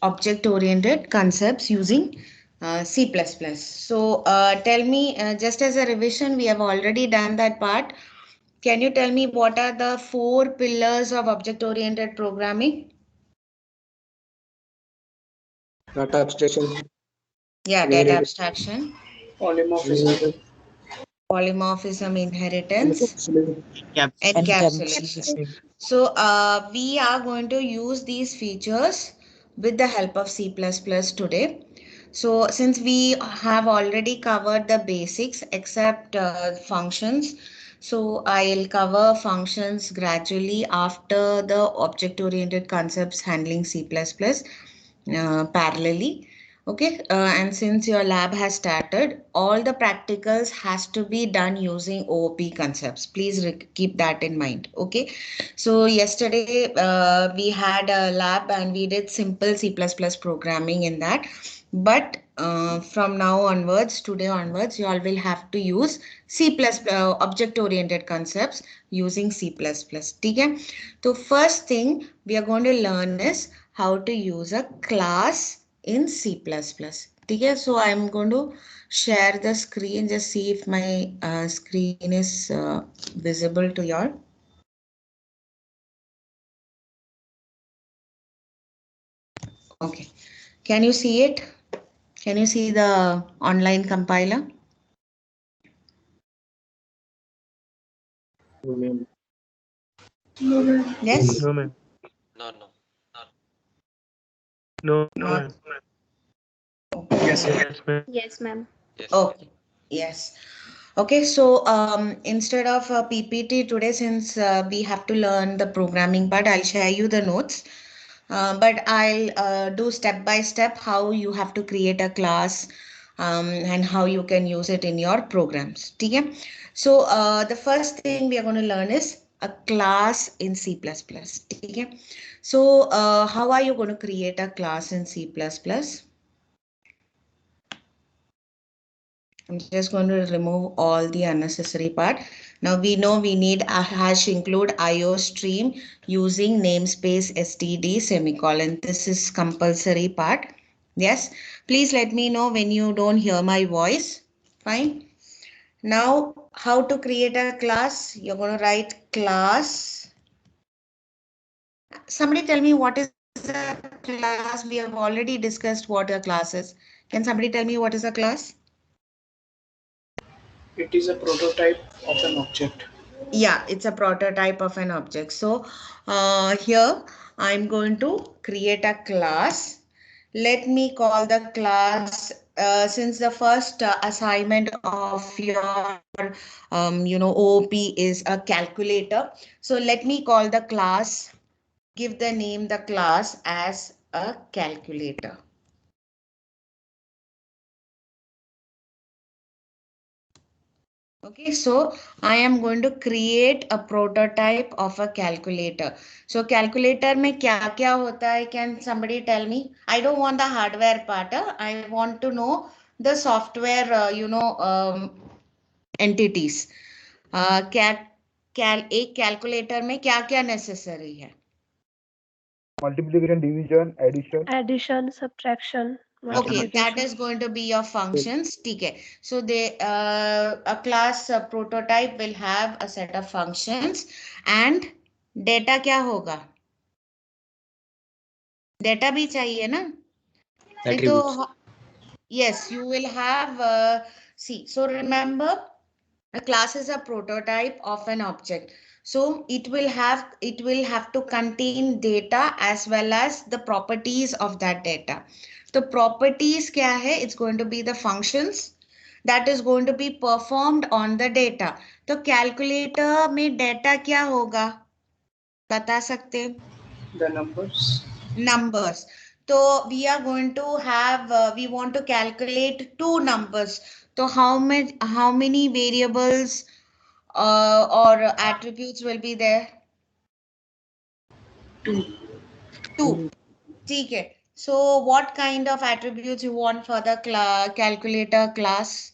object-oriented concepts using C++. So tell me, just as a revision, we have already done that part. Can you tell me what are the 4 pillars of object-oriented programming? Data abstraction. Yeah, data abstraction, Polymorphism. polymorphism, inheritance, encapsulation. Encapsulation. So we are going to use these features with the help of C++ today. So since we have already covered the basics except functions, so I'll cover functions gradually after the object-oriented concepts handling C++ parallelly. Okay, and since your lab has started, all the practicals has to be done using OOP concepts. Please keep that in mind. Okay, so yesterday we had a lab and we did simple C++ programming in that. But from now onwards, today onwards, you all will have to use C++ object-oriented concepts using C++. Okay? So first thing we are going to learn is how to use a class in C++. Okay? So I'm going to share the screen. Just see if my screen is visible to you all. Okay. Can you see it? Can you see the online compiler? Yes? No, ma'am. No. No, Not. ma'am. Yes. Yes, ma'am. Yes, ma'am. Yes. Okay. Yes. Okay, so instead of a PPT today, since we have to learn the programming part, I'll share you the notes. But I'll do step by step how you have to create a class and how you can use it in your programs. Okay? So the first thing we are going to learn is a class in C++. Okay? So how are you going to create a class in C++? I'm just going to remove all the unnecessary part. Now we know we need a hash include IO stream using namespace std semicolon. This is compulsory part. Yes. Please let me know when you don't hear my voice. Fine. Now how to create a class? You're going to write class. Somebody tell me what is a class? We have already discussed what a class is. Can somebody tell me what is a class? It is a prototype of an object. Yeah, it's a prototype of an object. So here I'm going to create a class. Let me call the class since the first assignment of your OOP is a calculator. So let me call the class, give the name the class as a calculator. Okay, so I am going to create a prototype of a calculator. So calculator में क्या होता है? Can somebody tell me? I don't want the hardware part. I want to know the software, entities. एक calculator में क्या necessary है? Multiplication, division, addition. Addition, subtraction, Okay, that multiplication. is going to be your functions. Okay, so a class prototype will have a set of functions and data क्या होगा? Data भी चाहिए ना? Attributes. Yes, you will have see. So remember, a class is a prototype of an object. So it will have to contain data as well as the properties of that data. The properties क्या है? It's going to be the functions that is going to be performed on the data. तो calculator में data क्या होगा? बता सकते? The numbers. Numbers. So we are going to have we want to calculate 2 numbers. So how many variables or attributes will be there? 2. 2. Okay. So what kind of attributes you want for the calculator class?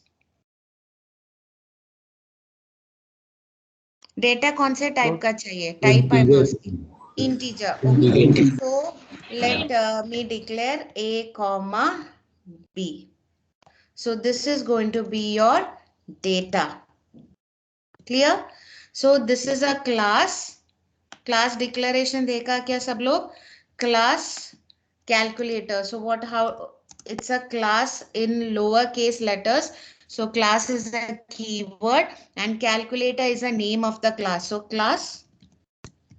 Data कौन से type का चाहिए? Type I'm asking. Integer. Okay. So let me declare A comma B. So this is going to be your data. Clear? So this is a class. Class declaration देखा क्या सब लोग? Class calculator. So what, how, it's a class in lowercase letters. So class is a keyword and calculator is a name of the class. So class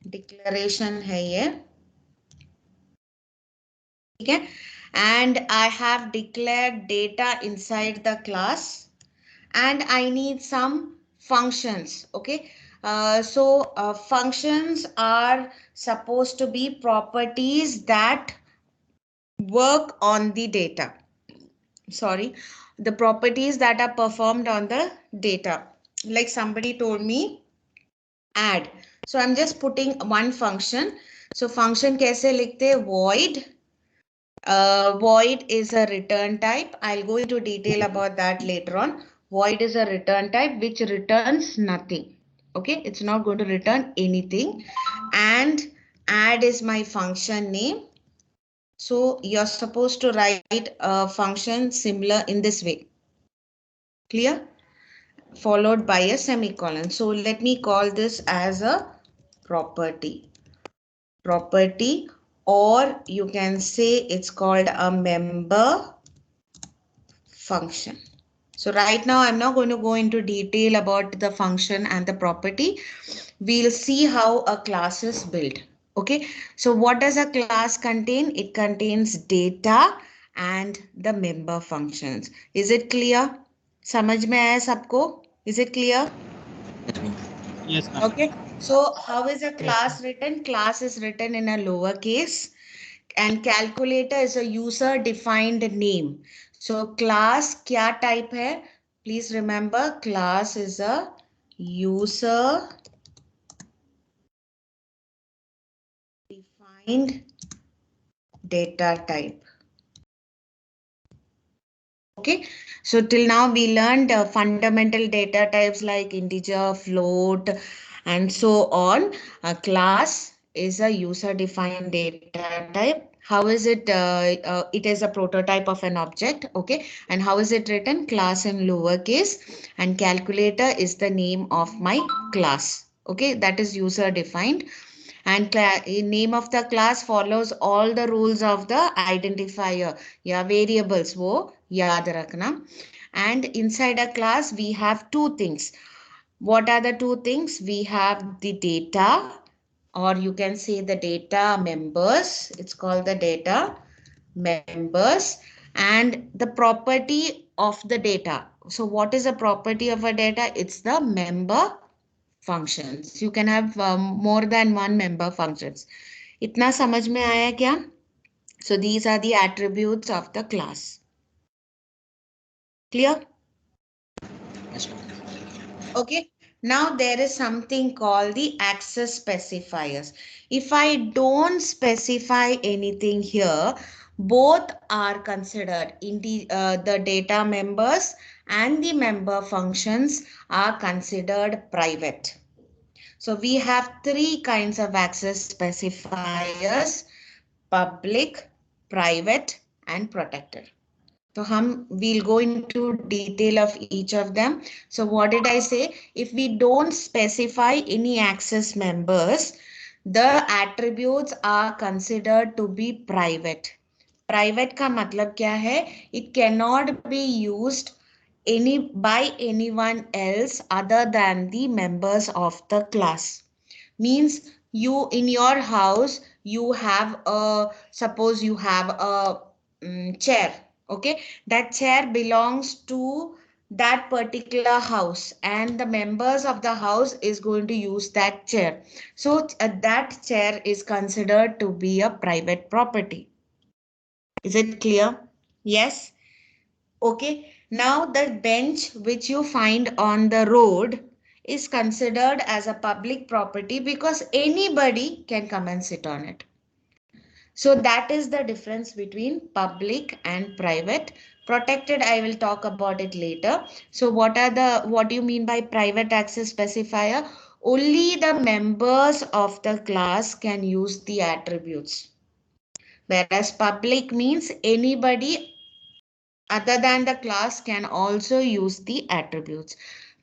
declaration है ये. ठीक है? And I have declared data inside the class. And I need some functions. Okay. Functions are supposed to be properties that work on the data. Sorry, the properties that are performed on the data. Like somebody told me add. So I'm just putting one function. So function कैसे लिखते? Void. Void is a return type. I'll go into detail about that later on. Void is a return type which returns nothing. Okay, it's not going to return anything. And add is my function name. So you're supposed to write a function similar in this way. Clear? Followed by a semicolon. So let me call this as a property. Property, or you can say it's called a member function. So right now I'm not going to go into detail about the function and the property. We'll see how a class is built. Okay, so what does a class contain? It contains data and the member functions. Is it clear? समझ में आया सबको? Is it clear? Yes, ma'am. Okay, so how is a class written? Class is written in a lowercase and calculator is a user defined name. So class क्या type है? Please remember class is a user defined data type. Okay, so till now we learned fundamental data types like integer, float, and so on. A class is a user-defined data type. How is it? It is a prototype of an object. Okay, and how is it written? Class in lowercase, and calculator is the name of my class. Okay, that is user-defined. And name of the class follows all the rules of the identifier या variables वो याद रखना. And inside a class we have two things. What are the two things? We have the data, or you can say the data members. It's called the data members, and the property of the data. So what is the property of a data? It's the member functions. You can have more than one member functions. इतना समझ में आया क्या? So these are the attributes of the class. Clear? Yes, ma'am. Okay. Now there is something called the access specifiers. If I don't specify anything here, both are considered. The data members and the member functions are considered private. So we have three kinds of access specifiers: public, private, and protected. So we'll go into detail of each of them. So what did I say? If we don't specify any access members, the attributes are considered to be private. Private का मतलब क्या है? It cannot be used by anyone else other than the members of the class. Means you in your house, you have a, suppose you have a chair. Okay, that chair belongs to that particular house and the members of the house is going to use that chair. So that chair is considered to be a private property. Is it clear? Yes. Okay, now the bench which you find on the road is considered as a public property because anybody can come and sit on it. So that is the difference between public and private. Protected, I will talk about it later. So what do you mean by private access specifier? only the members of the class can use the attributes. Whereas public means anybody other than the class can also use the attributes.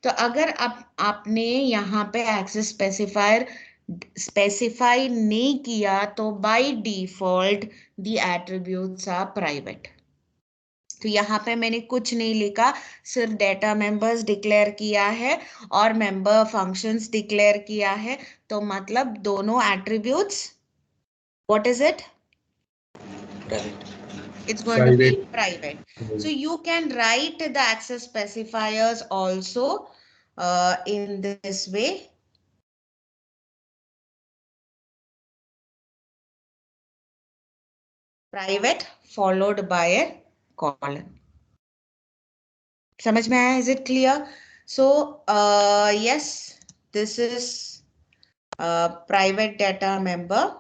तो अगर आपने यहाँ पे access specifier specify नहीं किया तो by default the attributes are private. तो यहाँ पे मैंने कुछ नहीं लिखा, सिर्फ डेटा मेंबर्स डिक्लेयर किया है और मेंबर फंक्शंस डिक्लेयर किया है, तो मतलब दोनों attributes, what is it? Private. It's going to be private. So you can write the access specifiers also in this way. Private followed by a colon. समझ में आया? Is it clear? So yes, this is private data member,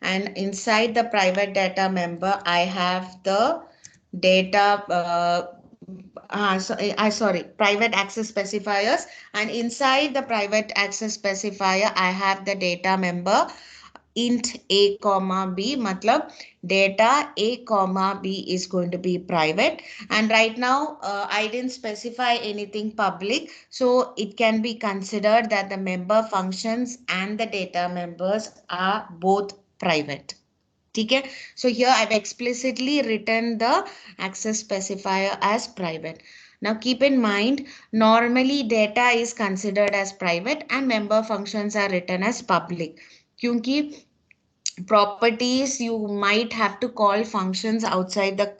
and inside the private data member I have the data sorry, private access specifiers, and inside the private access specifier I have the data member int a comma b, matlab data a comma b is going to be private, and right now I didn't specify anything public, so it can be considered that the member functions and the data members are both private. Okay, so here I've explicitly written the access specifier as private. Now keep in mind, normally data is considered as private and member functions are written as public. Kyunki properties you might have to call functions outside the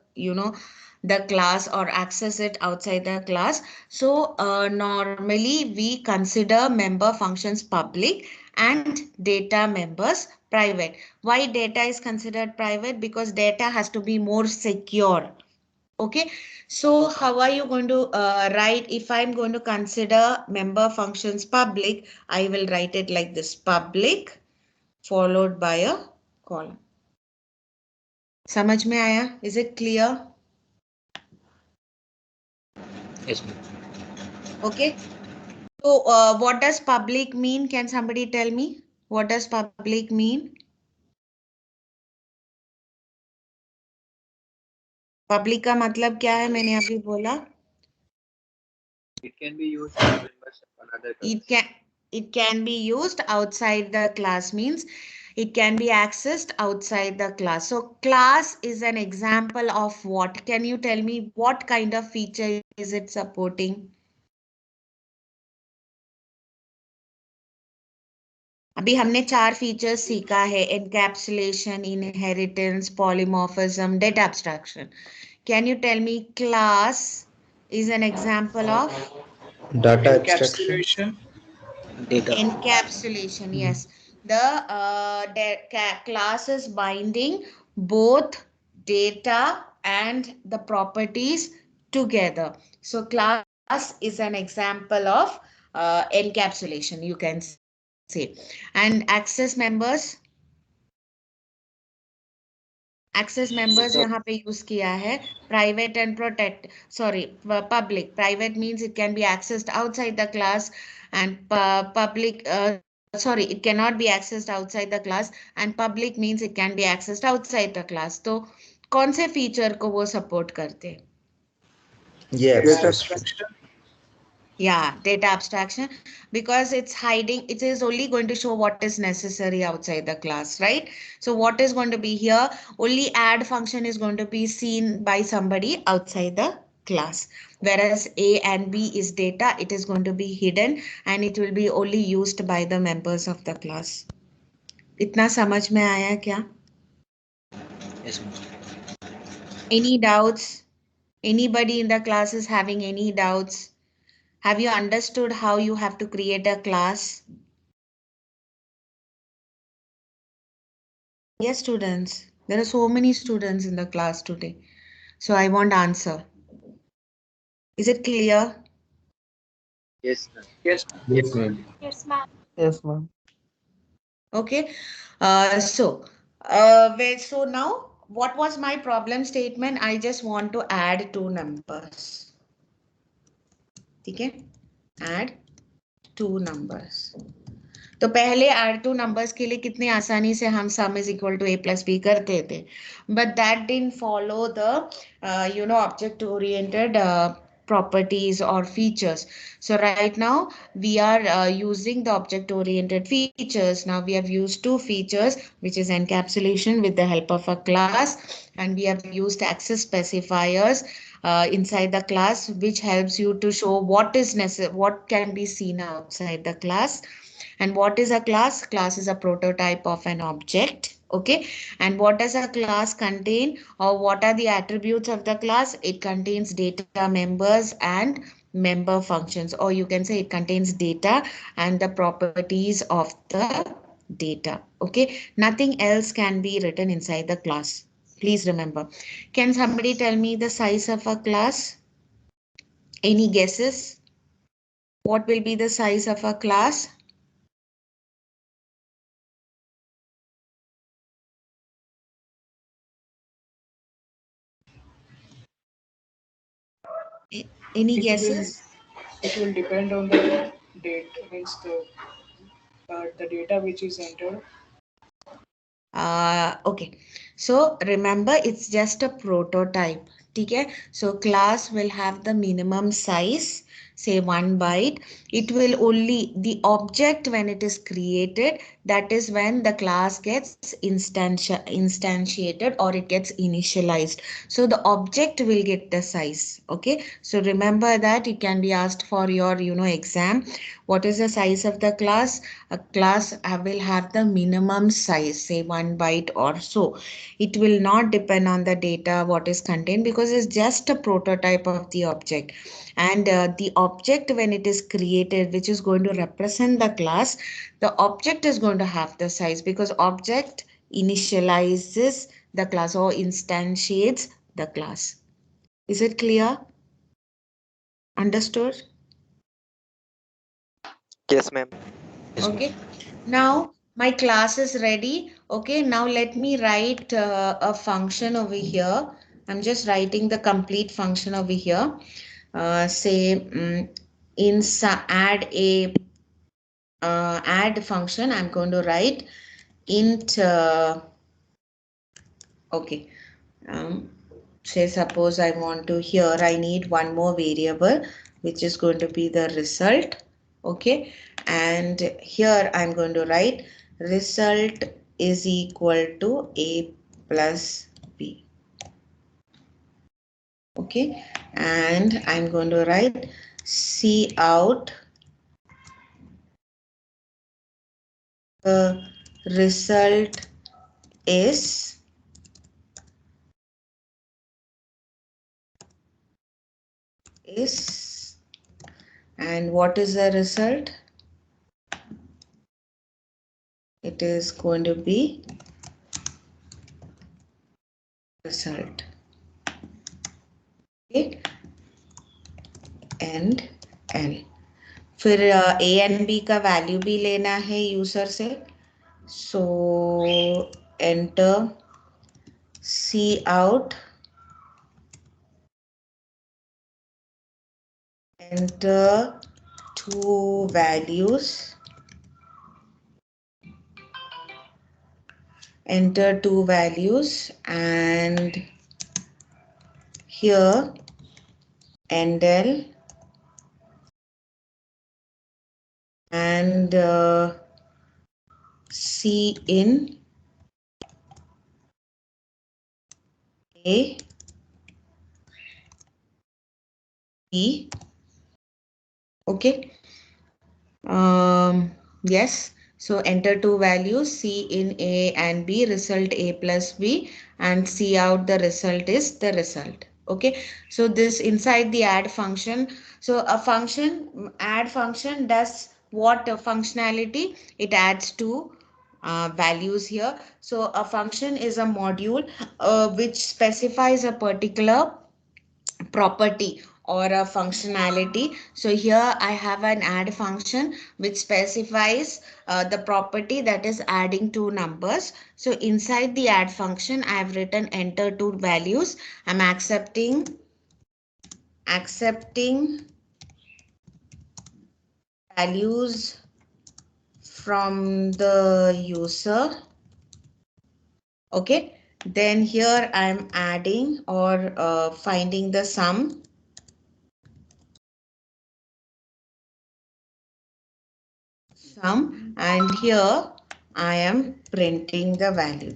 the class or access it outside the class, so normally we consider member functions public and data members private. Why data is considered private? Because data has to be more secure. Okay, so how are you going to write? If I'm going to consider member functions public, I will write it like this: public followed by a column. समझ में आया? Is it clear? Yes, ma'am. Okay. So what does public mean? Can somebody tell me? What does public mean? Public का मतलब क्या है? मैंने अभी बोला. It can be used by members of another class. It can be used outside the class, means it can be accessed outside the class. So class is an example of what? Can you tell me what kind of feature is it supporting? अभी हमने 4 features सीखा है: encapsulation, inheritance, polymorphism, data abstraction. Can you tell me class is an example of Data abstraction. Data. encapsulation? Yes, the class is binding both data and the properties together. So class is an example of encapsulation, you can say. And access members यहाँ पे use किया है private and protect, sorry, public. Private means it can be accessed outside the class, and public sorry, it cannot be accessed outside the class, and public means it can be accessed outside the class. तो कौन से feature को वो support करते हैं? Data abstraction. Yeah, data abstraction, because it's hiding, it is only going to show what is necessary outside the class, right? So what is going to be here? Only add function is going to be seen by somebody outside the class. Whereas A and B is data, it is going to be hidden and it will be only used by the members of the class. इतना समझ में आया क्या? Yes, ma'am. Any doubts? Anybody in the class is having any doubts? Have you understood how you have to create a class? Yes, students. There are so many students in the class today. So I want answer. Is it clear? Yes, ma'am. Yes. Yes, ma'am. Yes, ma'am. Yes, ma'am. Okay. So now what was my problem statement? I just want to add 2 numbers. Okay. Add 2 numbers. तो पहले R2 numbers के लिए कितने आसानी से हम sum is equal to a plus B करते थे, but that didn't follow the object oriented properties or features. So right now we are using the object oriented features. Now we have used two features, which is encapsulation with the help of a class, and we have used access specifiers inside the class, which helps you to show what is necessary, what can be seen outside the class. And what is a class? Class is a prototype of an object. Okay. And what does a class contain, or what are the attributes of the class? It contains data members and member functions, or you can say it contains data and the properties of the data. Okay. Nothing else can be written inside the class. Please remember. Can somebody tell me the size of a class? Any guesses? What will be the size of a class? Any guesses? It will depend on the date, means the data which is entered. Okay, so remember it's just a prototype. Okay, so class will have the minimum size, say 1 byte. It will only, the object when it is created, that is when the class gets instantiated or it gets initialized. So the object will get the size. Okay, so remember that it can be asked for your exam. What is the size of the class? A class will have the minimum size, say 1 byte or so. It will not depend on the data what is contained, because it's just a prototype of the object. And the object when it is created, which is going to represent the class, the object is going to have the size, because object initializes the class or instantiates the class. Is it clear? Understood? Yes, ma'am. Yes, ma'am. Okay, now my class is ready. Okay, now let me write a function over here. I'm just writing the complete function over here. Say add function. I'm going to write int. Okay. Um, say suppose I want to, here I need one more variable, which is going to be the result. Okay, and here I'm going to write result is equal to a plus b. Okay, and I'm going to write cout the result is and what is the result? It is going to be result. Okay, and L, फिर A and B का value भी लेना है user से. सो enter C out, enter two values, and here endl and C in A, B. Okay. Yes. So enter two values, C in A and B, result A plus B, and C out the result is the result. Okay. So this inside the add function. So a function, add function does what functionality? It adds two values here. So a function is a module which specifies a particular property or a functionality. So here I have an add function which specifies the property that is adding two numbers. So inside the add function I have written enter two values. I'm accepting values from the user. Okay, then here I'm adding or finding the sum. And here I am printing the value.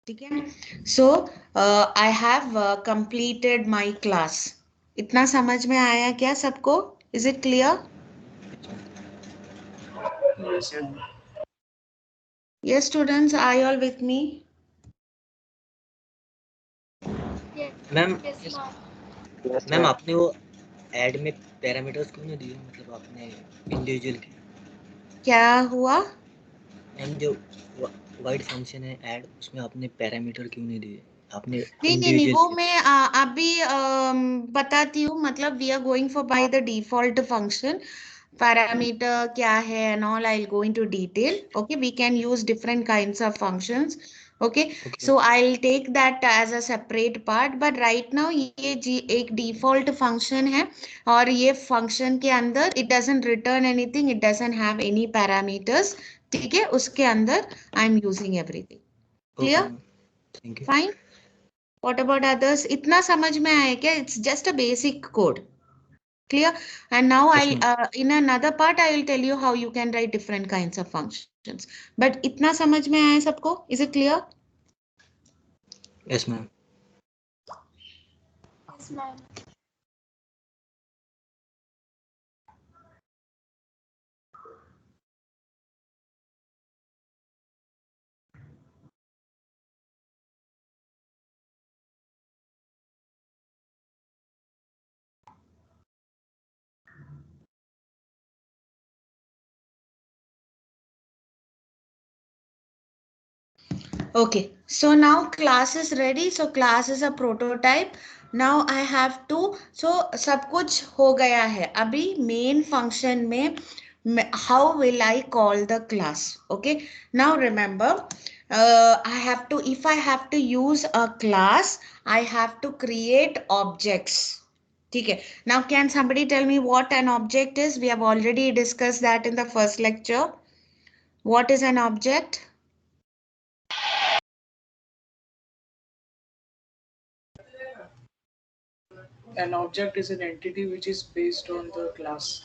Okay, so I have completed my class. इतना समझ में आया क्या सबको? Is it clear? Yes, ma'am. Yes, students, are you all with me? Ma'am Yes, ma'am आपने वो add में parameters क्यों नहीं दिए, मतलब आपने इंडिविजुअल के? क्या हुआ? मैम जो वाइड फंक्शन है ऐड, उसमें आपने पैरामीटर क्यों नहीं दिए? आपने नहीं, इंडिविजुअल वो मैं अभी बताती हूँ. मतलब we are going for by the default function. Parameter क्या है and all I'll go into detail. Okay, we can use different kinds of functions. Okay, so I'll take that as a separate part. But right now ये एक default function है और ये function के अंदर it doesn't return anything. It doesn't have any parameters. ठीक है, उसके अंदर I'm using everything. Clear? Thank you. Fine. What about others? इतना समझ में आया क्या? It's just a basic code. Clear? And now I'll in another part I will tell you how you can write different kinds of functions. But इतना समझ में आया सबको? Is it clear? Yes ma'am. Yes, ma'am. Okay, so now class is ready. So class is a prototype. Now I have to, so सब कुछ हो गया है. अभी main function में how will I call the class? Okay, now remember I have to, if I have to use a class, I have to create objects. Okay, now can somebody tell me what an object is? We have already discussed that in the first lecture. What is an object? An object is an entity which is based on the class.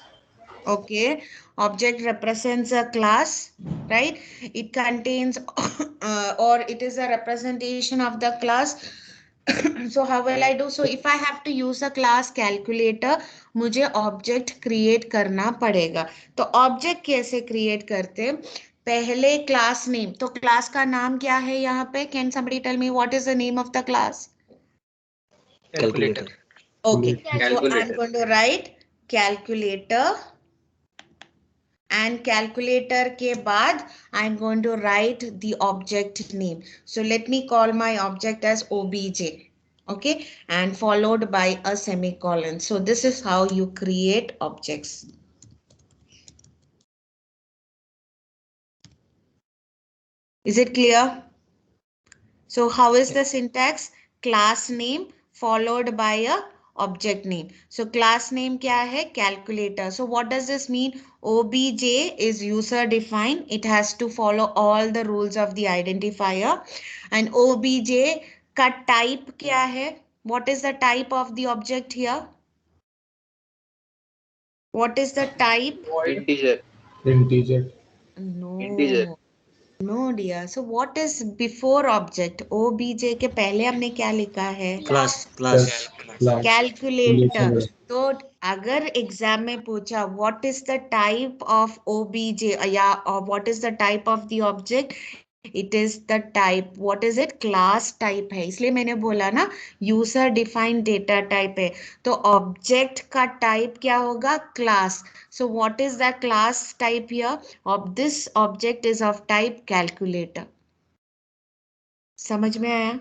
Okay, object represents a class, right? It contains or it is a representation of the class. So how will I do? So if I have to use a class calculator, मुझे object create करना पड़ेगा. तो object कैसे create करते हैं? पहले class name. तो class का नाम क्या है यहाँ पे? Can somebody tell me what is the name of the class? Calculator. Okay, so Calculator. I'm going to write calculator. And calculator के बाद I'm going to write the object name. So let me call my object as obj. Okay, and followed by a semicolon. So this is how you create objects. Is it clear? So how is the syntax? Class name followed by a object name. So class name क्या है? Calculator. So what does this mean? OBJ is user defined. It has to follow all the rules of the identifier. And OBJ का type क्या है? What is the type of the object here? What is the type? Integer. Integer. Integer. No. No dear. So what is before object? OBJ के पहले हमने क्या लिखा है? Class Class. Class. Calculator. तो अगर एग्जाम में पूछा what is the type of OBJ या what is the type of the object, it is the type. What is it? Class type है. इसलिए मैंने बोला ना यूजर डिफाइंड डेटा टाइप है. तो ऑब्जेक्ट का टाइप क्या होगा? Class. So what is the class type here? Of this object is of type calculator. समझ में आया?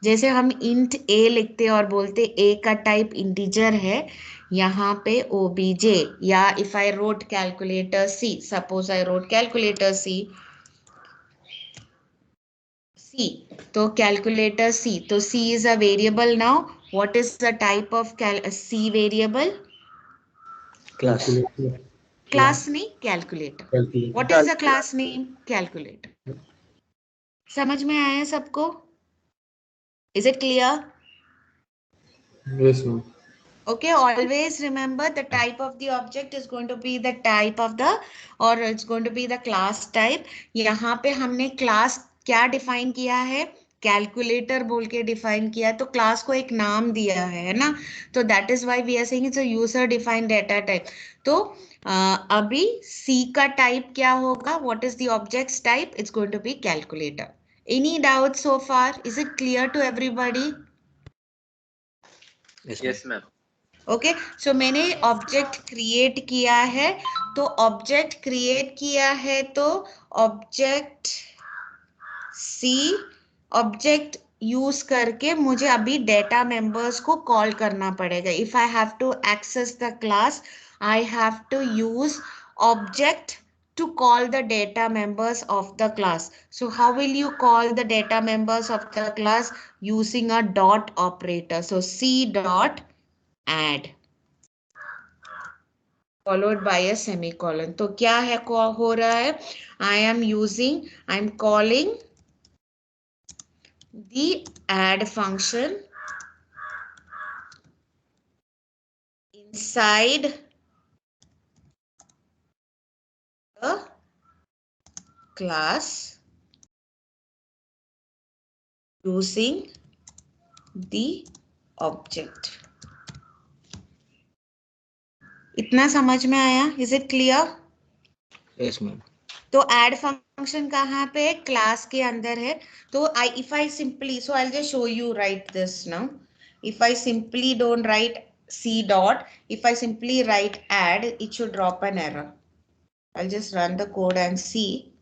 जैसे हम इंट ए लिखते और बोलते ए का टाइप इंटीजर है, यहाँ पे ओबीजे. या if I wrote calculator C, suppose I wrote calculator C, तो कैलकुलेटर सी, तो C is a variable. Now What is the type of C variable? Class. Calculator. Class name calculator. Calculator. What is the class name? Calculator. समझ में आया सबको? Is it clear? Yes, ma'am. Okay, always remember the type of the object is going to be the type of the, or it's going to be the class type. यहाँ पे हमने class क्या define किया है? Calculator बोल के define किया है, तो class को एक नाम दिया है ना, तो that is why we are saying it's a user defined data type. तो अभी C का type क्या होगा? What is the object's type? It's going to be calculator. Any doubts so far? Is it clear to everybody? Yes, ma'am. Okay so मैंने object create किया है, तो object create किया है तो ऑब्जेक्ट सी ऑब्जेक्ट यूज करके मुझे अभी डेटा मेंबर्स को कॉल करना पड़ेगा. If I have to access the class I have to use object to call the data members of the class. So how will you call the data members of the class? Using a dot operator. So C dot add followed by a semicolon. तो क्या है हो रहा है? I am calling the add function inside the class using the object. इतना समझ में आया? Is it clear? Yes, ma'am. तो add function कहाँ पे है? क्लास के अंदर है. तो if I simply, so I'll just show you write this now. If I simply don't write C dot, if I simply write add, it should drop an error. I'll just run the code and see.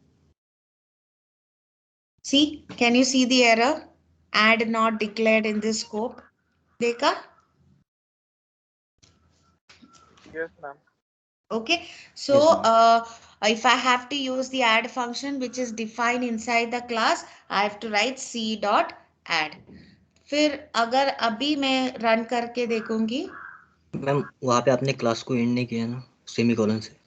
See, can you see the error? Add not declared in this scope. देखा? Yes, ma'am. Okay, so Yes, if I have to use the add function which is defined inside the class, I have to write C dot add. फिर अगर अभी मैं run करके देखूंगी, ma'am वहाँ पे आपने क्लास को एंड नहीं किया ना सेमीकोलन से.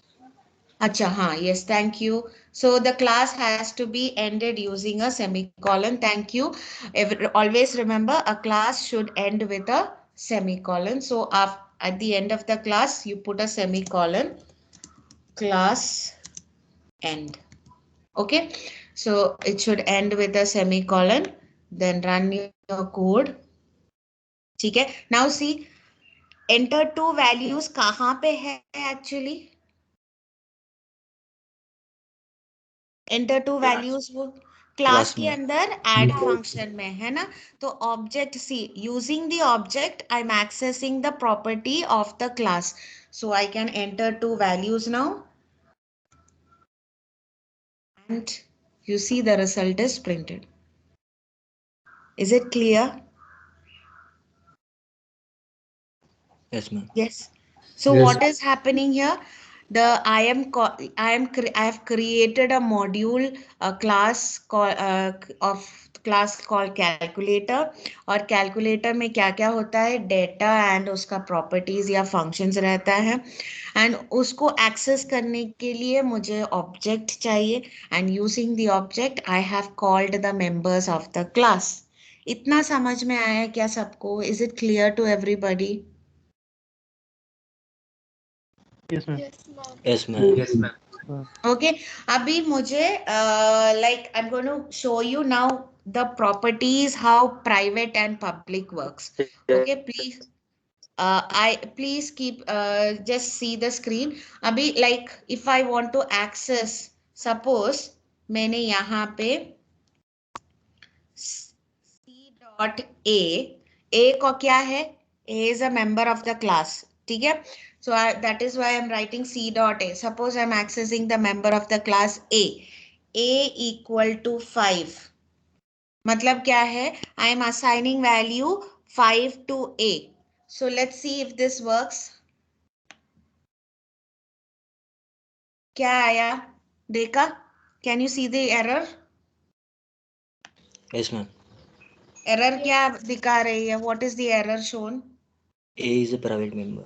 अच्छा हाँ, yes, thank you. So the class has to be ended using a semicolon. Thank you. Always remember a class should end with a semicolon. So at the end of the class, you put a semicolon, class end. Okay, so it should end with a semicolon, then run your code. ठीक है. Now see, enter two values कहाँ पे है actually? Enter two values वो class के में. अंदर add function में है ना. तो object see, using the object I'm accessing the property of the class. So I can enter two values now. And you see the result is printed. Is it clear? Yes, ma'am. Yes. So Yes. what is happening here? I have created a module, a class of class called calculator. और calculator में क्या क्या होता है? Data and उसका properties या functions रहता है. And उसको access करने के लिए मुझे object चाहिए. And using the object, I have called the members of the class. इतना समझ में आया क्या सबको? Is it clear to everybody? Yes, ma'am. Yes, ma'am. Yes, ma'am. Okay, अभी मुझे like I'm going to show you now the properties how private and public works. Okay, please please keep just see the screen. अभी like if I want to access, suppose मैंने यहाँ पे C dot A को क्या है? A is a member of the class. ठीक है? So that is why I'm writing C dot A. Suppose I'm accessing the member of the class A. A equal to 5. मतलब क्या है? I am assigning value 5 to A. So let's see if this works. क्या आया? देखा? Can you see the error? Yes, ma'am. Error क्या दिखा रही है? What is the error shown? A is a private member.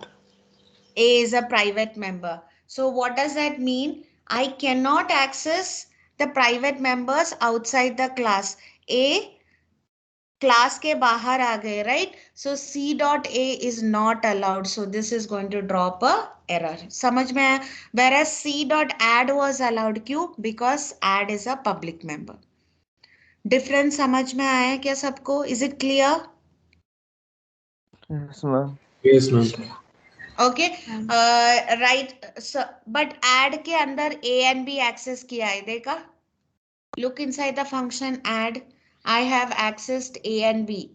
A is a private member. So what does that mean? I cannot access the private members outside the class. A class के बाहर आ गए, right? So C dot A is not allowed. So this is going to drop a error. समझ में आया? Whereas C dot add was allowed. क्यों? Because add is a public member. Difference समझ में आया क्या सबको? Is it clear? Yes, ma'am. Yes, ma'am. Okay. Right. So but add के अंदर A and B access किया है, देखा? Look inside the function add. I have accessed A and B.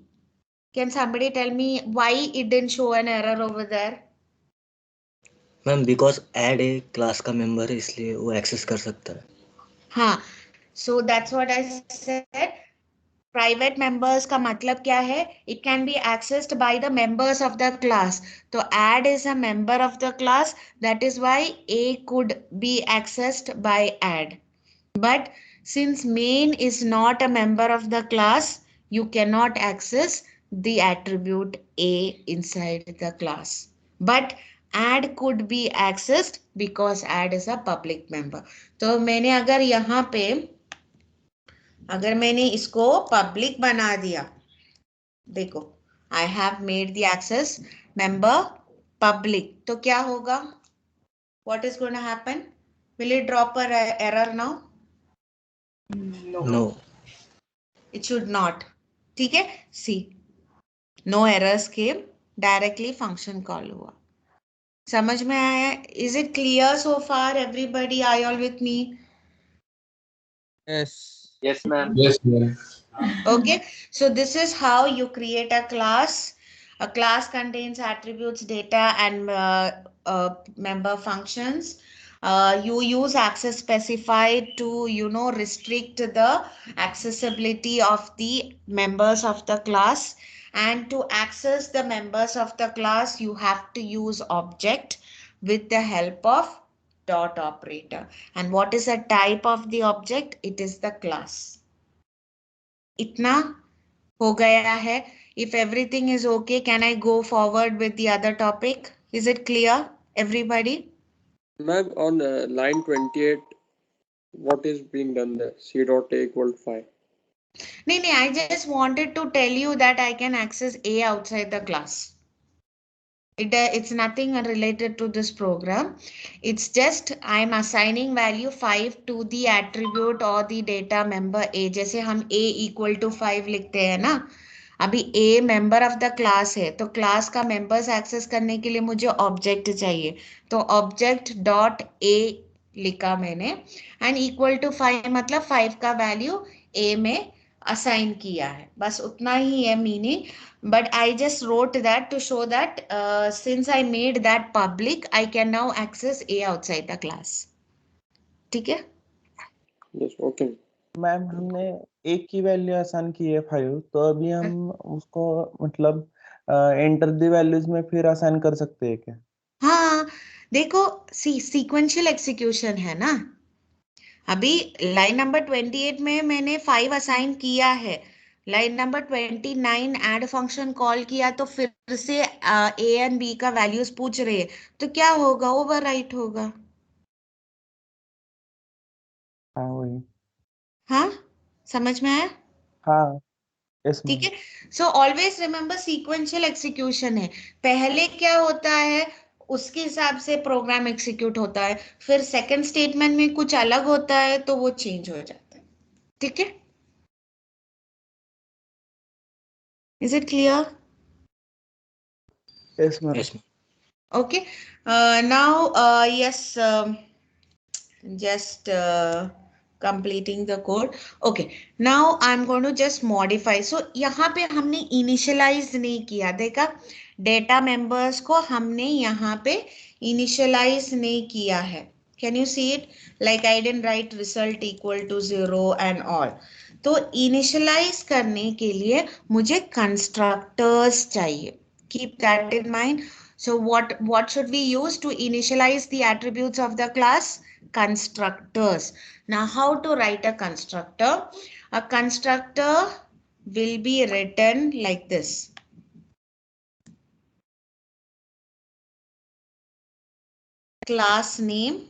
Can somebody tell me why it didn't show an error over there? Ma'am because add a class का member है इसलिए वो access कर सकता है. हाँ, so that's what I said. Private members का मतलब क्या है? It can be accessed by the members of the class. तो add is a member of the class. That is why A could be accessed by add. But since main is not a member of the class, you cannot access the attribute A inside the class. But add could be accessed because add is a public member. तो मैंने अगर मैंने इसको public बना दिया, देखो, I have made the access member public, तो क्या होगा? What is going to happen? Will it drop an error now? No. It should not. ठीक है? See, no errors came. Directly function call हुआ. समझ में आया? Is it clear so far, everybody? Are you all with me? Yes. Yes, ma'am. Yes, ma'am. Okay, so this is how you create a class. A class contains attributes, data, and member functions. You use access specified to, restrict the accessibility of the members of the class. And to access the members of the class, you have to use object with the help of dot operator. And what is the type of the object? It is the class. इतना हो गया है. If everything is okay, can I go forward with the other topic? Is it clear, everybody? Ma'am, on line 28, what is being done there? C dot A equal to 5. No, I just wanted to tell you that I can access A outside the class. It's nothing related to this program. It's just I'm assigning value 5 to the attribute or the data member A. जैसे हम A equal to 5 लिखते हैं ना, अभी A member of the class है, तो class का members access करने के लिए मुझे object चाहिए, तो object dot A लिखा मैंने, and equal to 5 मतलब 5 का value A में assign किया है, बस उतना ही है meaning. But I just wrote that to show that since I made that public, I can now access A outside the class. ठीक है? Yes, okay. मैम हमने एक की वैल्यू असाइन की है 5, तो अभी हम उसको मतलब एंटर द वैल्यूज में फिर असाइन कर सकते हैं क्या? हाँ, देखो, सीक्वेंशियल एग्जीक्यूशन है ना. अभी लाइन नंबर 28 में मैंने 5 असाइन किया है, line number 29 add function call किया, तो फिर से A एंड B का वैल्यूज पूछ रहे हैं, तो क्या होगा? ओवरराइट होगा. हाँ वही. हाँ, समझ में आया? हाँ. यस ठीक मैम. है. So always remember sequential execution है. पहले क्या होता है उसके हिसाब से प्रोग्राम एग्जीक्यूट होता है, फिर सेकंड स्टेटमेंट में कुछ अलग होता है तो वो चेंज हो जाता है. ठीक है? Is it clear? Yes ma'am. Yes. Okay. Now, yes, just completing the code. Okay. Now I'm going to just modify. So यहाँ पे हमने initialize नहीं किया, देखा? Data members को हमने यहाँ पे initialize नहीं किया है. Can you see it? Like I didn't write result equal to 0 and all. तो initialize करने के लिए मुझे constructors चाहिए. Keep that in mind. So what should we use to initialize the attributes of the class? Constructors. Now how to write a constructor? A constructor will be written like this. Class name.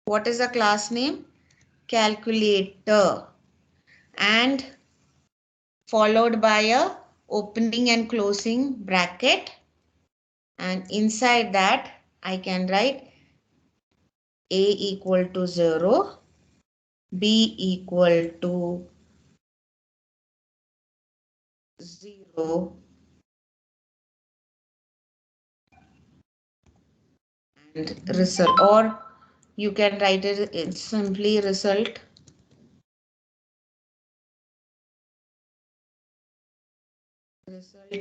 What is the class name? Calculator. And followed by a opening and closing bracket. And inside that, I can write A equal to 0, B equal to 0, and result, or you can write it in simply result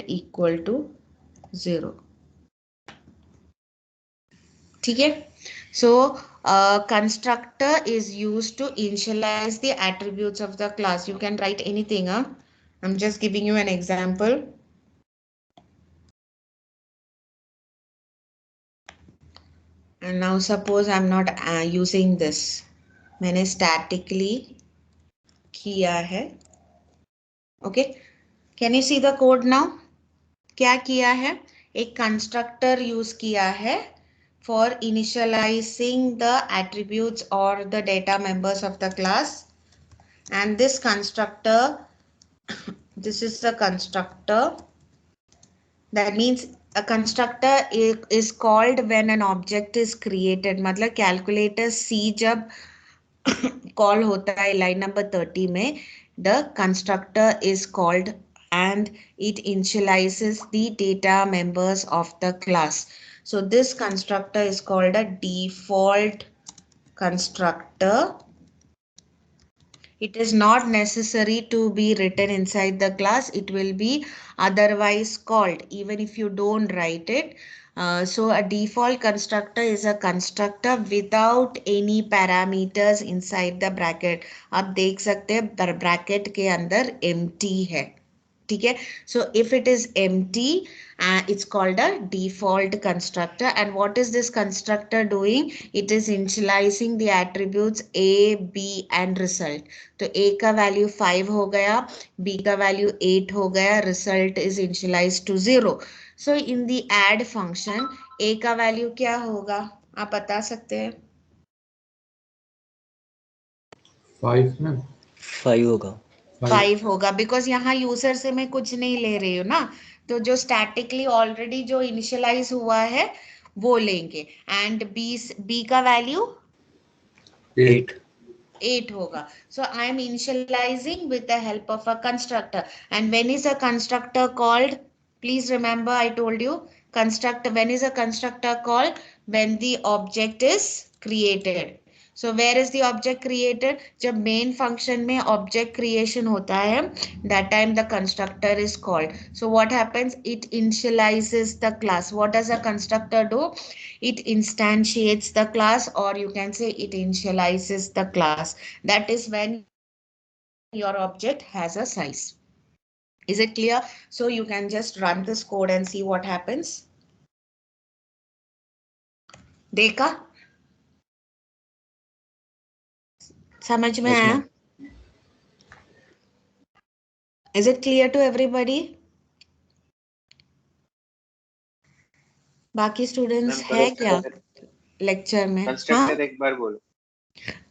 equal to 0. ठीक है? So constructor is used to initialize the attributes of the class. You can write anything. I'm just giving you an example. And now suppose I'm not using this. मैंने statically किया है. Okay. Can you see the code now? क्या किया है? एक constructor use किया है for initializing the attributes or the data members of the class. And this constructor, this is the constructor. That means a constructor is called when an object is created. मतलब calculator C जब call होता है line number 30 में, the constructor is called and it initializes the data members of the class. So this constructor is called a default constructor. It is not necessary to be written inside the class. It will be otherwise called even if you don't write it. So a default constructor is a constructor without any parameters inside the bracket. आप देख सकते हैं bracket के अंदर empty है. ठीक है? So if it is empty, it's called a default constructor. And what is this constructor doing? It is initializing the attributes A, B and result. तो A का value 5 हो गया, B का value 8 हो गया, result is initialized to 0. So in the add function, A का value क्या होगा? आप बता सकते हैं? 5 मैम. 5 होगा. 5 होगा बिकॉज यहाँ यूजर से मैं कुछ नहीं ले रही हूँ ना, तो जो स्टैटिकली ऑलरेडी जो इनिशियलाइज हुआ है वो लेंगे. एंड बी का वैल्यू 8 होगा. So I am initializing with the help of a constructor. And when is a constructor called? Please remember I told you constructor. When is a constructor called? When the object is created. So where is the object created? जब main function में object creation होता है, that time the constructor is called. So what happens? It initializes the class. What does a constructor do? It instantiates the class, or you can say it initializes the class. That is when your object has a size. Is it clear? So you can just run this code and see what happens. देखा? समझ में आया? Is it clear to everybody? बाकी students है क्या lecture में? Constructor एक बार बोलो.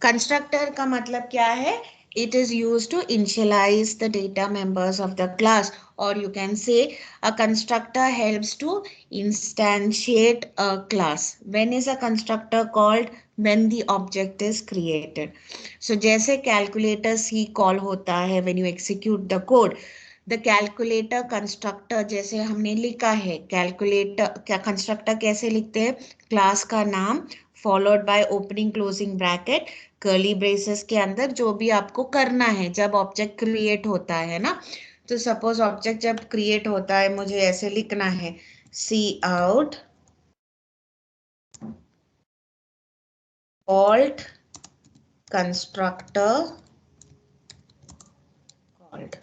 कंस्ट्रक्टर का मतलब क्या है? It is used to initialize the data members of the class, or you can say a constructor helps to instantiate a class. When is a constructor called? When the object is created. So जैसे calculator C call होता है when you execute the code. The calculator constructor जैसे हमने लिखा है, calculator क्या constructor कैसे लिखते हैं? क्लास का नाम followed by opening closing bracket, curly braces के अंदर जो भी आपको करना है जब ऑब्जेक्ट क्रिएट होता है ना. तो सपोज ऑब्जेक्ट जब क्रिएट होता है मुझे ऐसे लिखना है cout alt constructor called.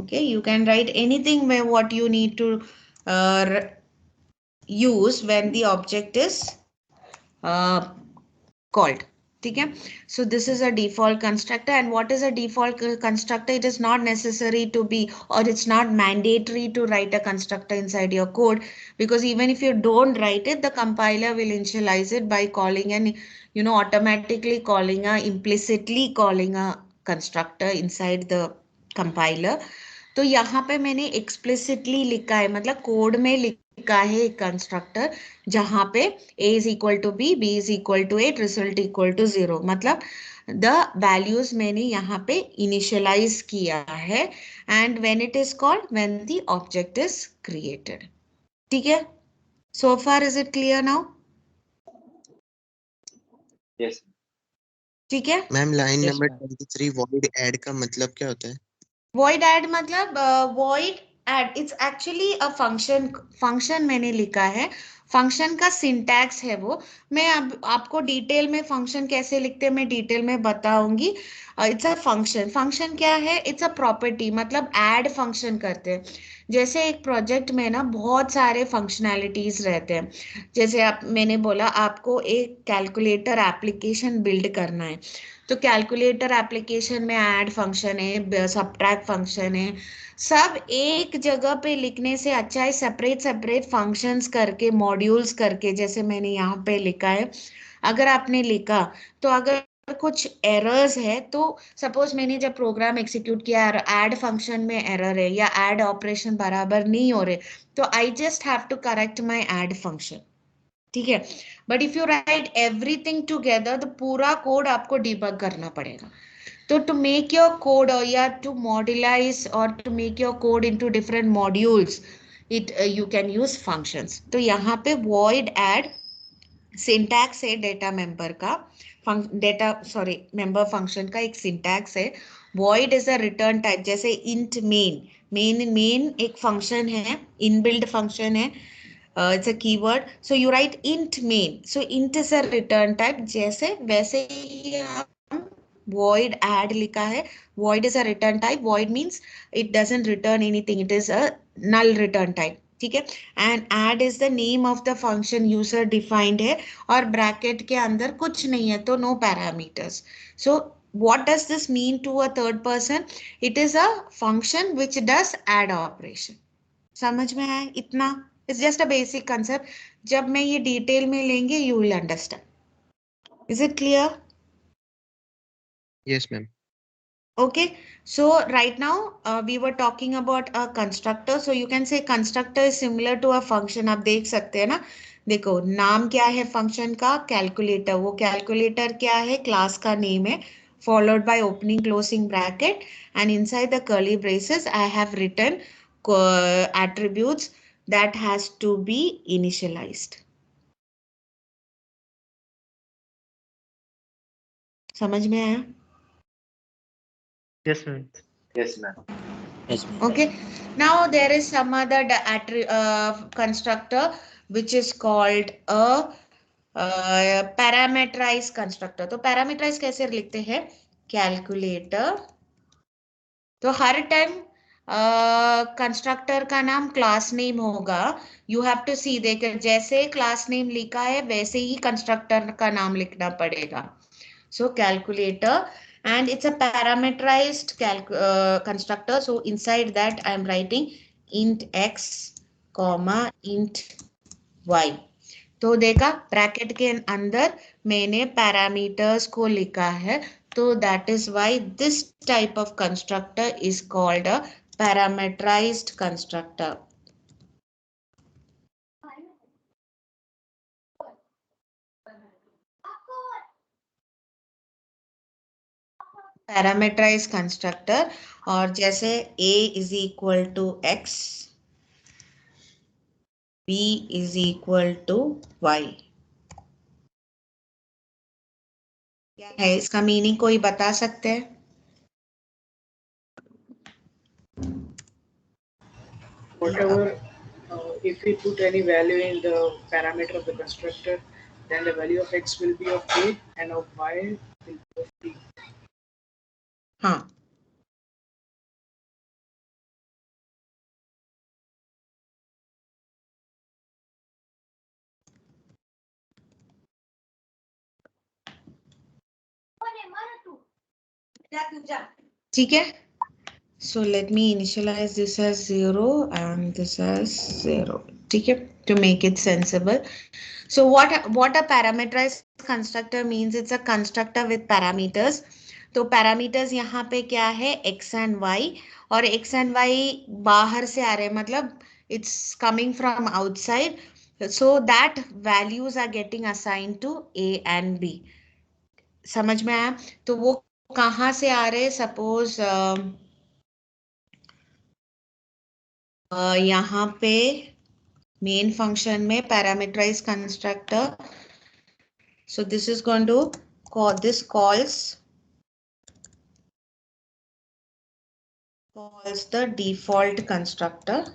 Okay, you can write anything where what you need to use when the object is called. ठीक है. So this is a default constructor, and what is a default constructor? It is not necessary to be, or it's not mandatory to write a constructor inside your code, because even if you don't write it, the compiler will initialize it by calling an, automatically calling a, implicitly calling a constructor inside the compiler. तो यहाँ पे मैंने explicitly लिखा है, मतलब code में लिखा है एक कंस्ट्रक्टर जहां पे a is equal to b, b is equal to 8, result equal to 0, मतलब द वैल्यूज मैंने यहाँ पे इनिशियलाइज किया है, and when it is called, when the object is created. ठीक है, so far is it clear now? Yes. ठीक है ma'am line Yes, number ma'am. 23 void add का मतलब क्या होता है? void add मतलब void add, it's actually a function. Function मैंने लिखा है, फंक्शन का सिंटैक्स है वो. मैं अब आपको डिटेल में फंक्शन कैसे लिखते हैं मैं डिटेल में बताऊंगी. It's a function. फंक्शन क्या है? इट्स अ प्रॉपर्टी, मतलब ऐड फंक्शन करते हैं. जैसे एक प्रोजेक्ट में ना बहुत सारे फंक्शनैलिटीज रहते हैं. जैसे आप, मैंने बोला आपको एक कैलकुलेटर एप्लीकेशन बिल्ड करना है, तो कैलकुलेटर एप्लीकेशन में ऐड फंक्शन है, सबट्रैक्ट फंक्शन है. सब एक जगह पे लिखने से अच्छा है सेपरेट सेपरेट फंक्शंस करके, मॉड्यूल्स करके, जैसे मैंने यहाँ पे लिखा है. अगर आपने लिखा, तो अगर कुछ एरर्स है, तो सपोज मैंने जब प्रोग्राम एग्जीक्यूट किया, ऐड फंक्शन में एरर है या ऐड ऑपरेशन बराबर नहीं हो रहे, तो I just have to correct my add function. ठीक है. But if you write everything together, तो पूरा कोड आपको डिबग करना पड़ेगा. तो to make your code, or या टू मॉड्यूलाइज और to make your code into different modules, it you can use functions. तो यहाँ पे void add सिंटैक्स है डेटा मेंबर का, डेटा सॉरी मेंबर फंक्शन का एक सिंटैक्स है. void is a return type. जैसे इंट मेन एक फंक्शन है, इनबिल्ड फंक्शन है, it's a keyword, so you write int main, so int is a return type. जैसे वैसे ही हम void add लिखा है, void is a return type. void means it doesn't return anything, it is a null return type. ठीक है. and add is the name of the function, user defined है, और bracket के अंदर कुछ नहीं है, तो no parameters. so what does this mean to a third person? it is a function which does add operation. समझ में आया इतना? It's just a basic concept. जब मैं ये डिटेल में लेंगे, you will understand. Is it clear? Yes ma'am. Okay, so right now we were talking about a constructor. So you can say constructor is similar to a function. आप देख सकते हैं ना, देखो नाम क्या है फंक्शन का? कैलकुलेटर. वो कैलकुलेटर क्या है? क्लास का नेम है, followed by opening closing bracket, and inside the curly braces I have written attributes that has to be initialized. समझ में आया? Yes, ma'am. Yes, ma'am. Yes, ma'am. Okay, now there is some other constructor which is called a parameterized constructor. तो parameterized कैसे लिखते हैं? Calculator. तो हर time constructor का नाम क्लास नेम होगा. यू हैव टू सी, देख जैसे क्लास नेम लिखा है वैसे ही कंस्ट्रक्टर का नाम लिखना पड़ेगा. So calculator, and it's a parameterized constructor. So inside that I am writing int x comma int y. तो देखा ब्रैकेट के अंदर मैंने पैरामीटर्स को लिखा है. तो that is why this type of constructor is called a parameterised constructor. Parameterised constructor. और जैसे a is equal to x, b is equal to y. क्या है इसका मीनिंग? कोई बता सकते हैं? Whatever, if we put any value in the parameter of the constructor, then the value of x will be of a and of y will be of b. हाँ. ठीक है? So let me initialize this as 0 and this as 0. ठीक है? To make it sensible. So what a parameterized constructor means, it's a constructor with parameters. तो parameters यहाँ पे क्या है, x and y, और x and y बाहर से आ रहे हैं, मतलब it's coming from outside, so that values are getting assigned to a and b. समझ में आया? तो वो कहाँ से आ रहे हैं? सपोज यहाँ पे मेन फंक्शन में parameterise constructor, so this is going to call, this calls the default constructor,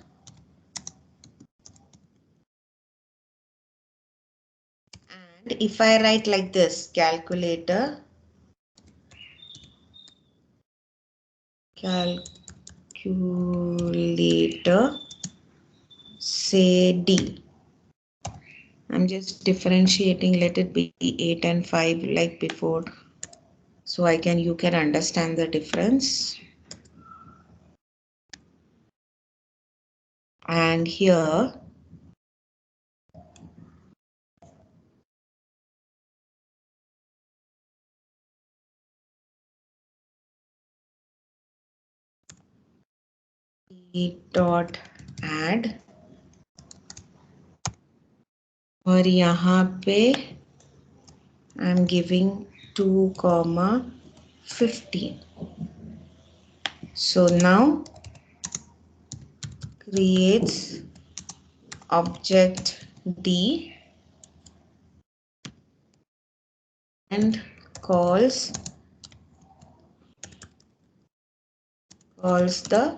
and if I write like this, calculator say D. I'm just differentiating, let it be 8 and 5 like before, so you can understand the difference. And here dot add, और यहाँ पे I'm giving 2, 15. So now creates object D and calls the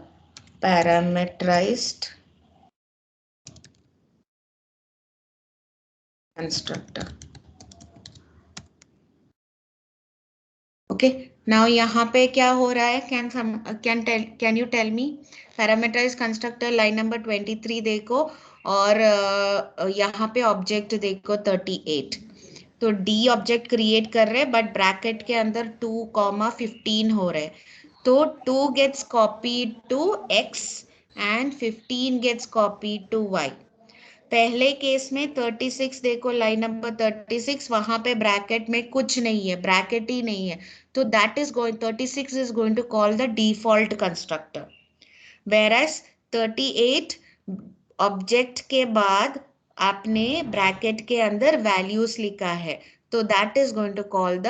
parameterized constructor. Okay, now यहाँ पे क्या हो रहा है? Can you tell me? Parameterized constructor line number 23 देखो, और यहाँ पे object देखो 38. तो D ऑब्जेक्ट क्रिएट कर रहे हैं, बट ब्रैकेट के अंदर 2, 15 हो रहे हैं. तो 2 gets copied to x and 15 gets copied to y. पहले केस में 36 देखो, लाइन नंबर 36, वहां पे ब्रैकेट में कुछ नहीं है, ब्रैकेट ही नहीं है, तो that is going 36 is going to call the default constructor. Whereas 38 object के बाद आपने ब्रैकेट के अंदर वैल्यूज लिखा है, तो that is going to call the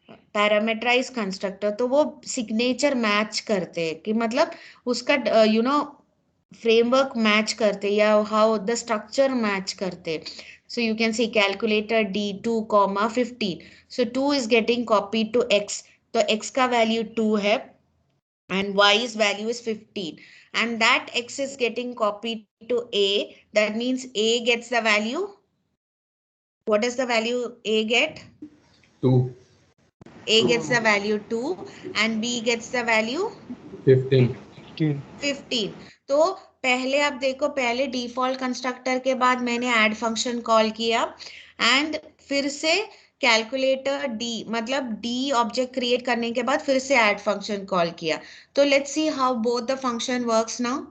parameterize constructor. तो वो सिग्नेचर मैच करते हैं, कि मतलब उसका फ्रेमवर्क मैच करते, या हाउ द स्ट्रक्चर मैच करते. So you can see calculator D 2, 15. So 2 is getting copied to x. तो x का value 2 है and y's value is 15. And that x is getting copied to a. That means a gets the value. What is the value a get? 2. A gets the value 2 and b gets the value 15. 15. तो पहले आप देखो, पहले default constructor के बाद मैंने add function call किया, and फिर से कैलकुलेटर डी, मतलब डी ऑब्जेक्ट क्रिएट करने के बाद फिर से ऐड फंक्शन कॉल किया. तो let's see how both the function works now.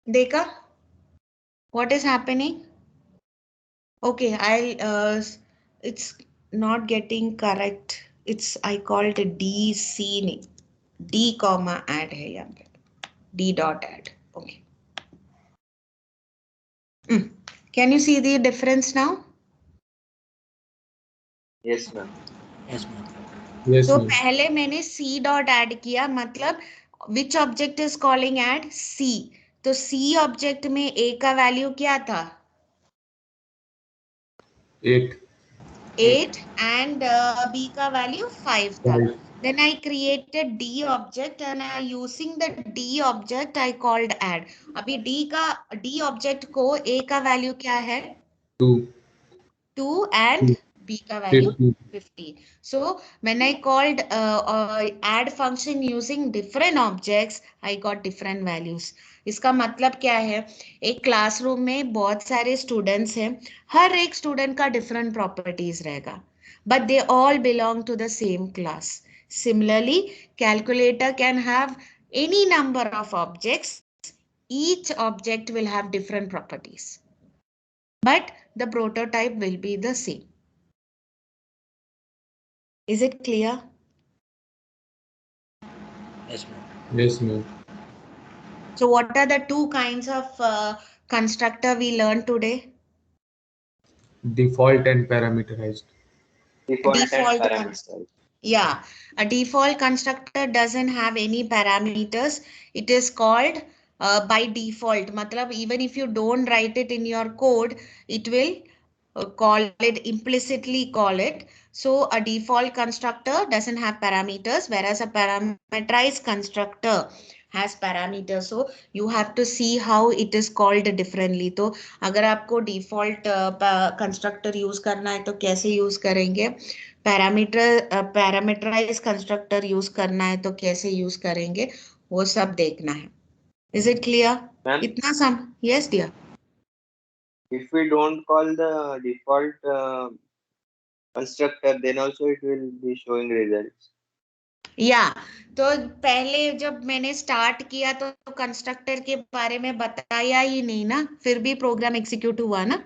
देखा what is happening? Okay, it's not getting correct. I called it DC, D comma add है यहाँ पे, D dot add. Okay. Can you see the difference now? Yes, ma'am. Yes, ma'am. Yes, तो ma'am. पहले मैंने C dot add किया, मतलब which object is calling add? C. तो C object में A का वैल्यू क्या था? 8. 8 and B का वैल्यू 5 था. 5. Then I created D object and using the D object I called add. अभी D object को A का वैल्यू क्या है? 2. 2 and p का value 50. 50. So when I called add function using different objects, I got different values. इसका मतलब क्या है? एक क्लासरूम में बहुत सारे स्टूडेंट्स हैं, हर एक स्टूडेंट का डिफरेंट प्रॉपर्टीज रहेगा, but they all belong to the same class. Similarly, calculator can have any number of objects. Each object will have different properties, but the prototype will be the same. Is it clear? Yes, ma'am. Yes, ma'am. So what are the two kinds of constructor we learned today? Default and parameterized. Default and Default parameterized. Yeah, a default constructor doesn't have any parameters. It is called by default. Matlab, even if you don't write it in your code, it will call it, implicitly call it. So a default constructor doesn't have parameters, whereas a parameterized constructor has parameters. So you have to see how it is called differently. तो अगर आपको default constructor use करना है तो कैसे use करेंगे? Parameterise constructor use करना है तो कैसे यूज करेंगे, वो सब देखना है. Is it clear? Ma'am, इतना sum? Yes dear. if we don't call the default constructor, then also it will be showing results. या तो पहले जब मैंने स्टार्ट किया तो कंस्ट्रक्टर के बारे में बताया ही नहीं ना, फिर भी प्रोग्राम एग्जीक्यूट हुआ ना.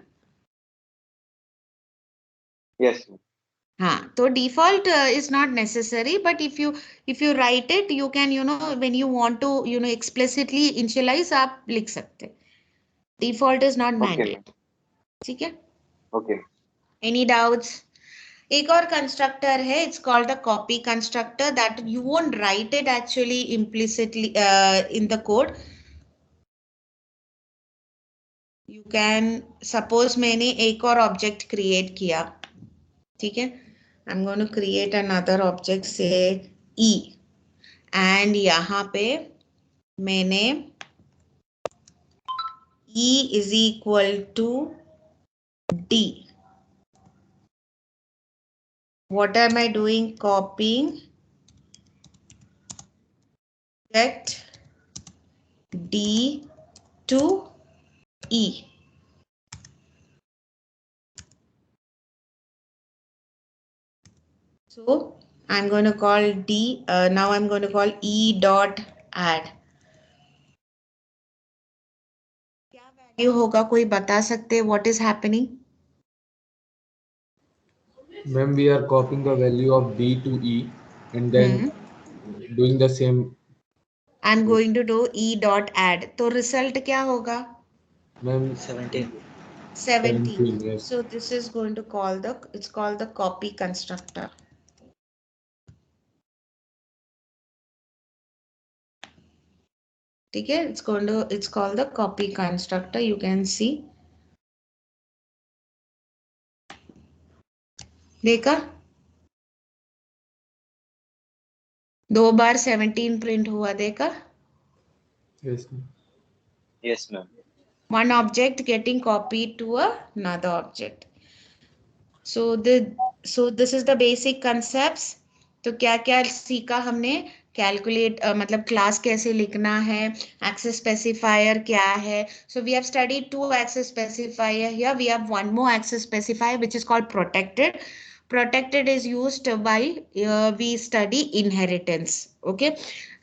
Yes, ma'am. हाँ, तो default is not necessary, but if you write it you can, you know, when you want to, you know, explicitly initialize आप लिख सकते. Default is not Okay, mandate. ma'am. ठीक है. Okay. Any doubts? एक और constructor है, it's called the copy constructor, that you won't write it actually implicitly in the code. You can suppose मैंने एक और ऑब्जेक्ट क्रिएट किया, ठीक है. I am going to create another object say E, and यहाँ पे मैंने E is equal to D. What am I doing? Copying get D to E. So I'm going to call D. Now I'm going to call E dot add. क्या value होगा, कोई बता सकते? What is happening? Ma'am, we are copying the value of D to E and then doing the same. I'm going to do E dot add. तो result क्या होगा? Ma'am, 17. 17. 17, yes. So this is going to call the, it's called the copy constructor. ठीक है, it's called the copy constructor. You can see. देखा? 2 बार 17 print हुआ, देखा? Yes, ma'am. Yes, ma'am. One object getting copied to another object. So this is the basic concepts. तो क्या क्या सीखा हमने? कैलकुलेट मतलब क्लास कैसे लिखना है, एक्सेस स्पेसिफायर क्या है. So we have studied 2 access specifier. Here we have one more access specifier which is called protected. Protected is used while we study inheritance. Okay,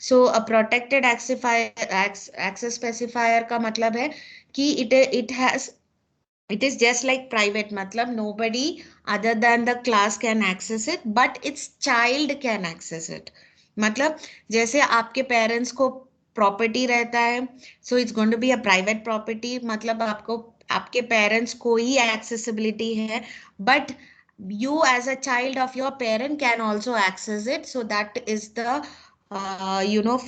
so a protected access specifier का मतलब है कि it is just like private. मतलब nobody other than the class can access it, but its child can access it. मतलब जैसे आपके parents को property रहता है, so it's going to be a private property. मतलब आपको, आपके पेरेंट्स को ही एक्सेसिबिलिटी है, but you as a child of your parent can also access it. So that is the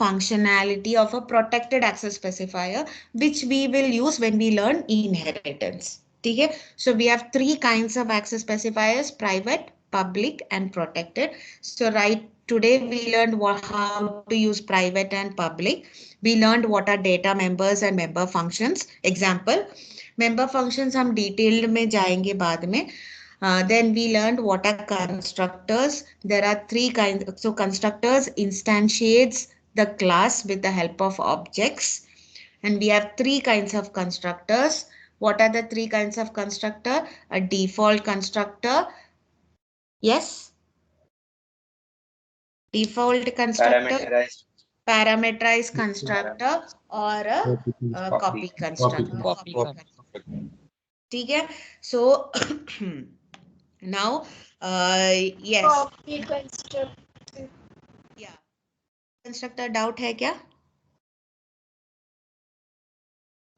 functionality of a protected access specifier, which we will use when we learn inheritance. ठीक है. So we have 3 kinds of access specifiers: private, public and protected. So right today we learned how to use private and public. We learned what are data members and member functions. Example, member functions हम detailed में जाएंगे बाद में. Then we learned what are constructors. There are three kinds. So constructors instantiates the class with the help of objects. And we have three kinds of constructors. What are the three kinds of constructor? A default constructor. Yes. Default constructor, parameterized constructor or a copy constructor. ठीक है? So now yes. Copy constructor. Yeah. Constructor doubt है क्या?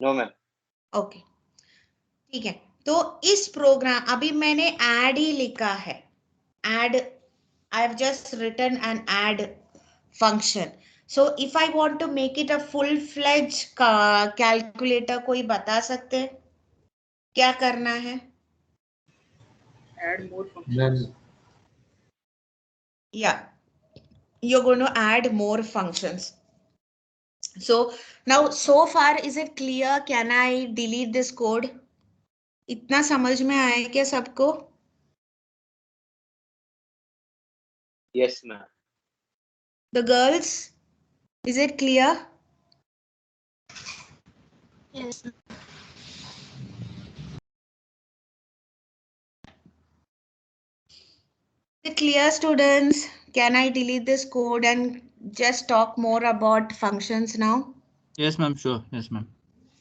No ma'am. Okay ठीक है. तो इस programme अभी मैंने ऐड ही लिखा है. Add I have just written an add function. So if I want to make it a full-fledged calculator, कोई बता सकते हैं क्या करना है? Add more functions. Yeah, you're going to add more functions. So now so far is it clear? Can I delete this code? इतना समझ में आया क्या सबको? Yes ma'am. The girls, is it clear? Yes. Is it clear, students? Can I delete this code and just talk more about functions now? Yes, ma'am. Sure. Yes, ma'am.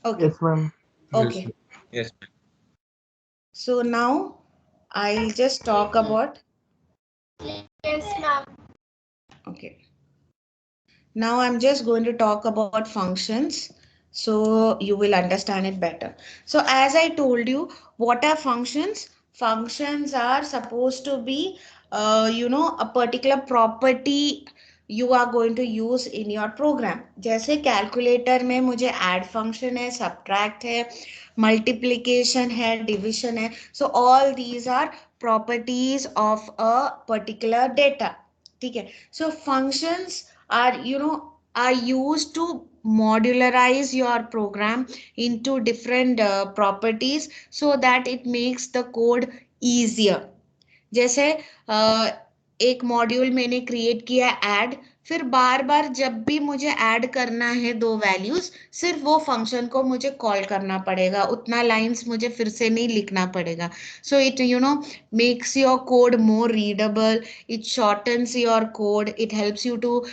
Okay. Yes, ma'am. Okay. Yes. So now I'll just talk about. Yes, ma'am. Okay. Now I'm just going to talk about functions so you will understand it better. So as I told you, what are functions? Functions are supposed to be, a particular property you are going to use in your program. जैसे calculator में मुझे add function है, subtract है, multiplication है, division है. So all these are properties of a particular data. ठीक है. So functions are used to modularize your program into different properties so that it makes the code easier. जैसे एक module मैंने create किया add, फिर बार बार जब भी मुझे ऐड करना है दो वैल्यूज, सिर्फ वो फंक्शन को मुझे कॉल करना पड़ेगा, उतना लाइंस मुझे फिर से नहीं लिखना पड़ेगा. So it makes your code more readable, it shortens your code, it helps you to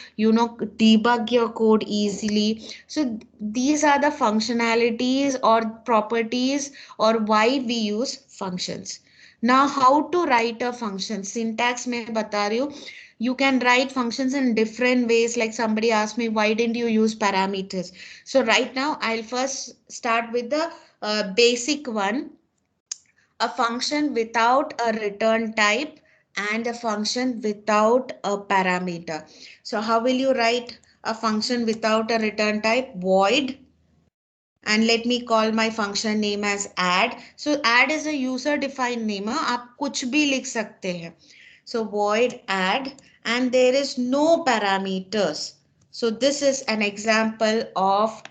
debug your code easily. So these are the functionalities or properties or why we use functions. Now how to write a function? Syntax में बता रही हूँ. You can write functions in different ways. Like somebody asked me, why didn't you use parameters? So right now I'll first start with the basic one. A function without a return type and a function without a parameter. So how will you write a function without a return type? Void. And let me call my function name as add. So add is a user defined name. आप कुछ भी लिख सकते हैं. So void add and there is no parameters. So this is an example of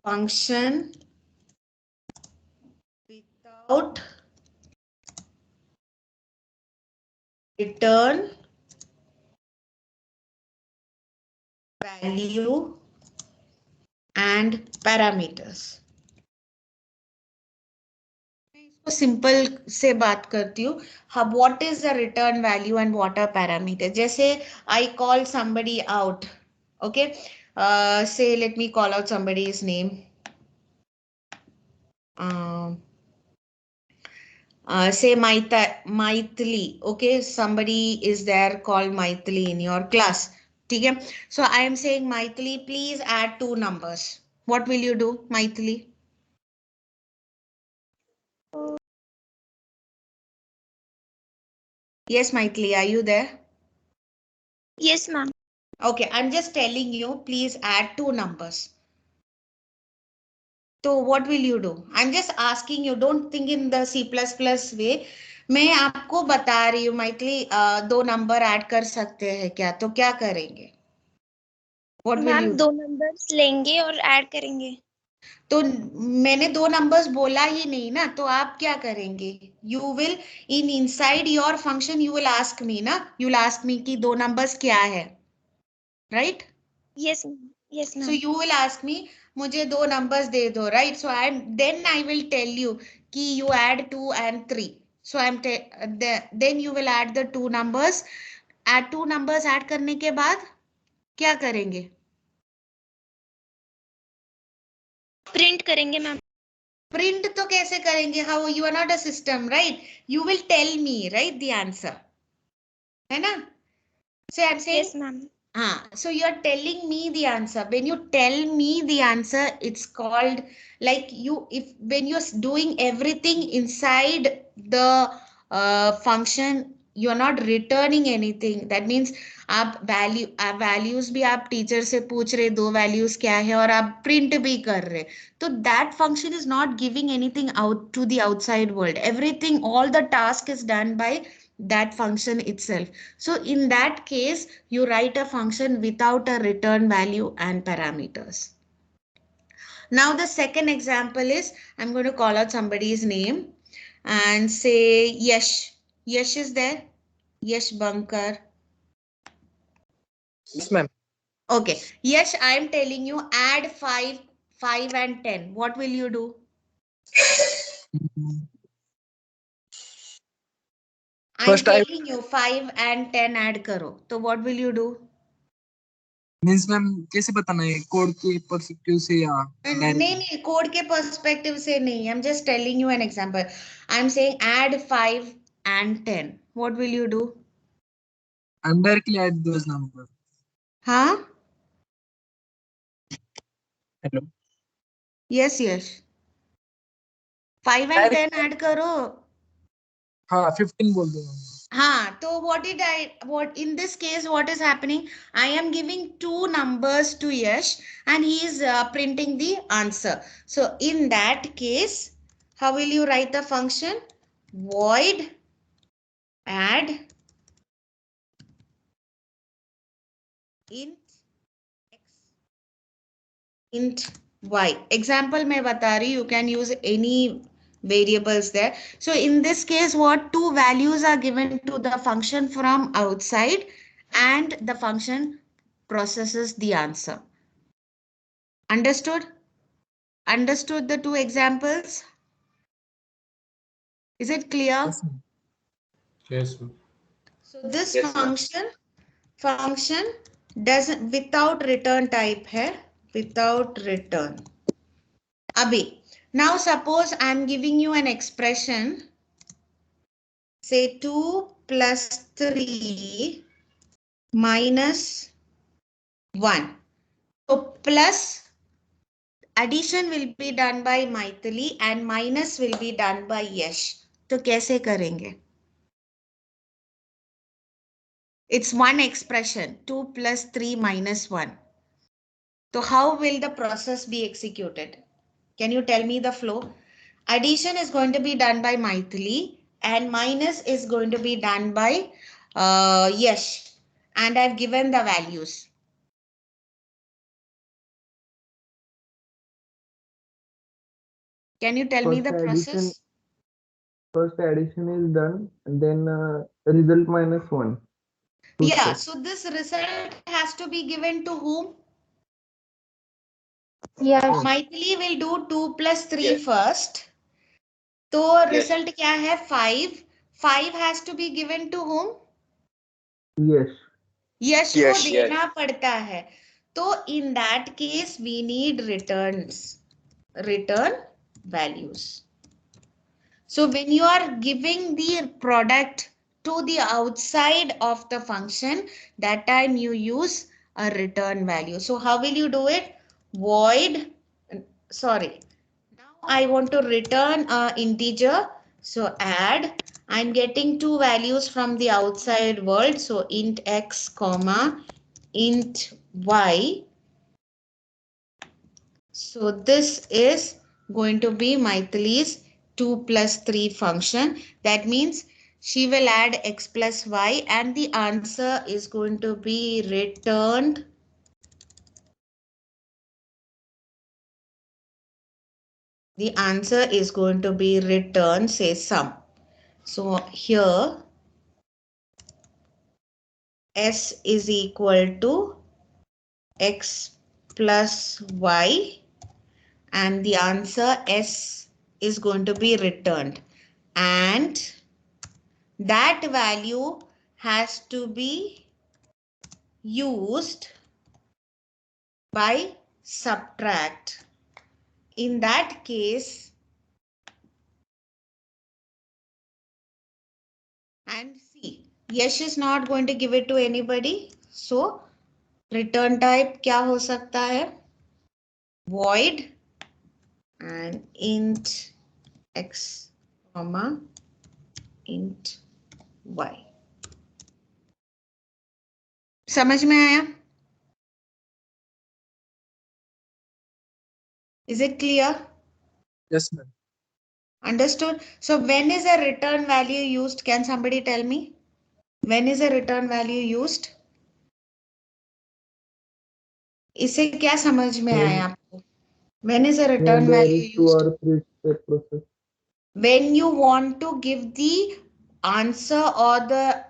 function without return value and parameters. इसको simple से बात करती हूँ. What is the return value and what are parameters? जैसे I call somebody out. Okay. Say let me call out somebody's name. Say Mithili. Okay, somebody is there called Mithili in your class. ठीक है. So I am saying Mithili, please add 2 numbers. What will you do, Mithili? Yes, Mithili, are you there? Yes, ma'am. Okay, I'm just telling you, please add 2 numbers. So what will you do? I'm just asking you, don't think in the C++ way. मैं आपको बता रही हूँ Mithili, 2 number add कर सकते हैं क्या? तो क्या करेंगे? What will ma'am you do? 2 numbers लेंगे और ऐड करेंगे. तो मैंने दो नंबर्स बोला ही नहीं ना, तो आप क्या करेंगे? You will in inside your function you will ask me ना, यू विल आस्क मी कि दो नंबर्स क्या है, right? Yes, yes, So ma'am. you will ask me, मुझे दो numbers दे दो, right? So then I will tell you कि you add 2 and 3. So then you will add the two numbers. Add two numbers add करने के बाद क्या करेंगे? Print करेंगे मैम. Print तो कैसे करेंगे? How you are not a system, right? You will tell me, right, the answer. है ना? So I'm saying, Yes, ma'am. so you're telling me the answer. When you tell me the answer, it's called like when you're doing everything inside the function, you're not returning anything. That means आप values भी आप teacher से पूछ रहे दो values क्या है और आप print भी कर रहे, तो that function is not giving anything out to the outside world. Everything, all the task is done by that function itself. So in that case, you write a function without a return value and parameters. Now the second example is, I'm going to call out somebody's name and say Yash. Yash is there? Yash Bankar. Yes, ma'am. Okay. Yash, I am telling you add 5 and 10. What will you do? I'm First, I telling you 5 and 10 add karo. So what will you do? Means ma'am कैसे बताना है, code के perspective से या नहीं code के perspective से नहीं, I'm just telling you an example. I'm saying add 5 and 10. What will you do? I'm directly add those numbers. हाँ? Hello. Yes, yes. 5 and 10 add करो. हाँ 15 बोल दो. हाँ, तो what in this case what is happening? I am giving two numbers to Yash and he is printing the answer. So in that case, how will you write the function? Void add int x int y. Example मैं बता रही, you can use any variables there. So in this case, what two values are given to the function from outside and the function processes the answer. Understood? Understood the two examples? Is it clear? Yes, ma'am. Yes, ma'am. So this Yes, ma'am. function doesn't without return type है, without return. Abhi, now suppose I'm giving you an expression, say 2 plus 3 minus 1. So plus addition will be done by Maithili and minus will be done by Yash. तो कैसे करेंगे? It's one expression, 2 plus 3 minus 1. So how will the process be executed? Can you tell me the flow? Addition is going to be done by Maithili and minus is going to be done by Yash. And I've given the values. Can you tell me the process? First addition is done and then result minus 1. Yeah, so this result has to be given to whom? Yes. Maithili will do 2 plus 3 Yes. first. तो Yes. result क्या है? 5. 5 has to be given to whom? Yes. यश को Yes. देना पड़ता है. तो in that case we need return values. So when you are giving the product to the outside of the function, that time you use a return value. So how will you do it? Void, sorry. Now I want to return a integer. So add, I'm getting two values from the outside world. So int x comma int y. So this is going to be Maithili's 2 plus 3 function. That means she will add x plus y and the answer is going to be returned The answer is going to be return, say sum. So here S is equal to X plus Y, and the answer S is going to be returned, and that value has to be used by subtract. In that case, and see, Yash is not going to give it to anybody, so return type क्या हो सकता है? Void and int x comma int y. समझ में आया? Is it clear? Yes, ma'am. Understood? So when is a return value used? Can somebody tell me? When is a return value used? इससे क्या समझ में आया आपको? When is a return there value is 2 used? or 3 step process. When you want to give the answer or the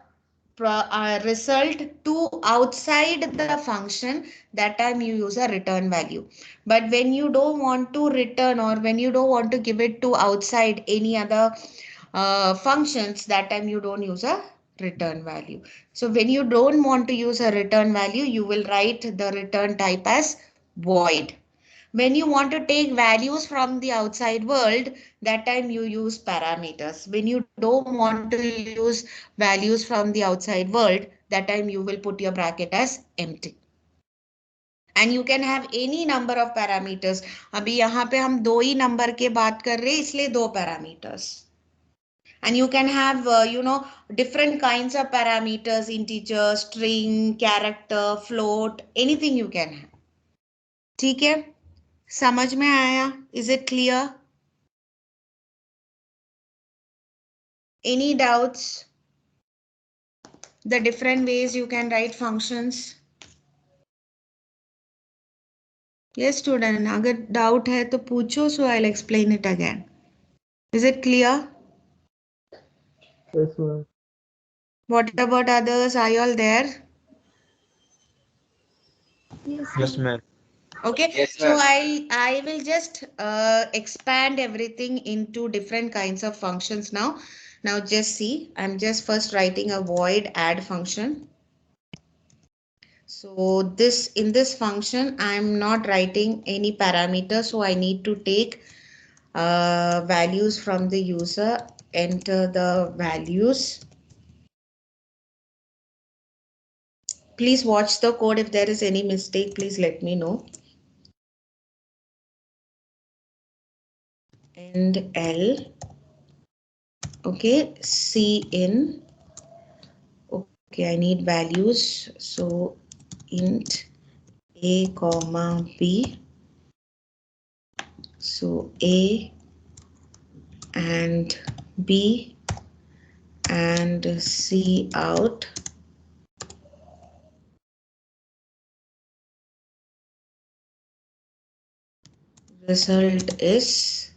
result to outside the function, that time you use a return value. But when you don't want to return, or when you don't want to give it to outside any other functions, that time you don't use a return value. So when you don't want to use a return value, you will write the return type as void. When you want to take values from the outside world, that time you use parameters. When you don't want to use values from the outside world, that time you will put your bracket as empty. And you can have any number of parameters. अभी यहाँ पे हम 2 ही number के बात कर रहे हैं, इसलिए 2 parameters. And you can have, different kinds of parameters, integer, string, character, float, anything you can have. ठीक है? समझ में आया? Is it clear? Any doubts? The different ways you can write functions. Yes, student. अगर doubt है तो पूछो, so I'll explain it again. Is it clear? Yes, ma'am. What about others? Are you all there? Yes, ma'am. Okay. Yes, So ma'am. I will just expand everything into different kinds of functions now. Now just see. I'm just first writing a void add function. So this, in this function, I'm not writing any parameter, so I need to take values from the user, enter the values. Please watch the code. If there is any mistake, please let me know. And L, okay, C in, okay, I need values, so int A comma B, so A and B and C out. Result is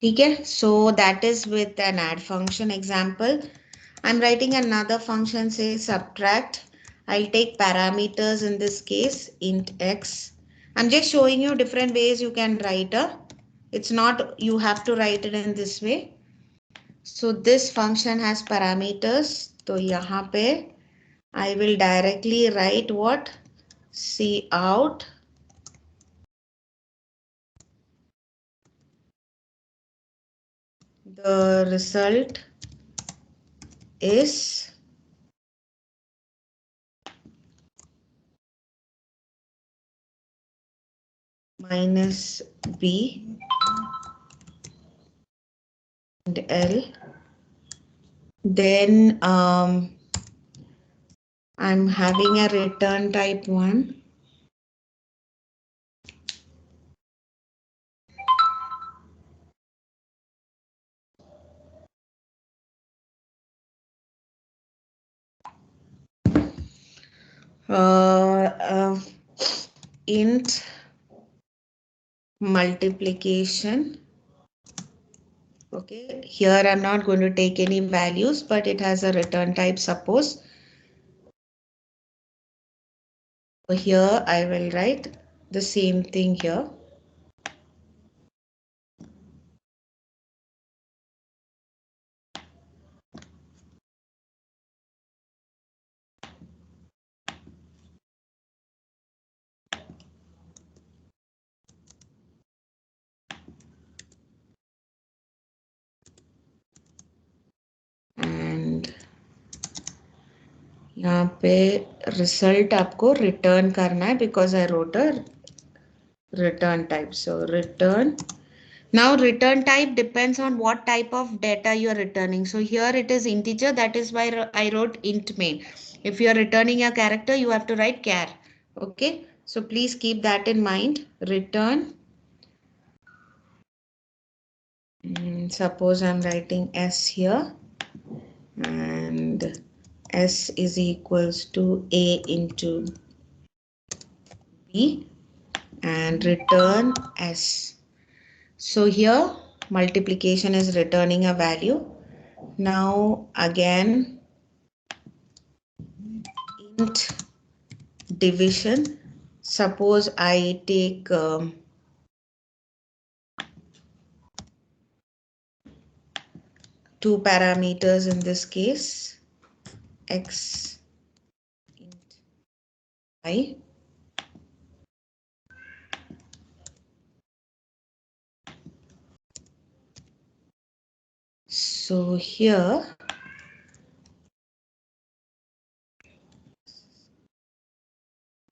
ठीक है? So that is with an add function example. I'm writing another function, say subtract. I'll take parameters in this case, int x. I'm just showing you different ways you can write a. It's not you have to write it in this way. So this function has parameters. So यहाँ पे I will directly write what? C out. The result is minus B and L. Then I'm having a return type 1. int multiplication. Okay, here I'm not going to take any values, but it has a return type, suppose. So here I will write the same thing here. And यहाँ पे result आपको return करना है because I wrote a return type. So return. Now return type depends on what type of data you are returning. So here it is integer, that is why I wrote int main. If you are returning a character, you have to write char. Okay, so please keep that in mind. Return. Suppose I'm writing s here, and s is equals to a into b, and return s. So here multiplication is returning a value. Now again int division. Suppose I take two parameters in this case, x int y. So here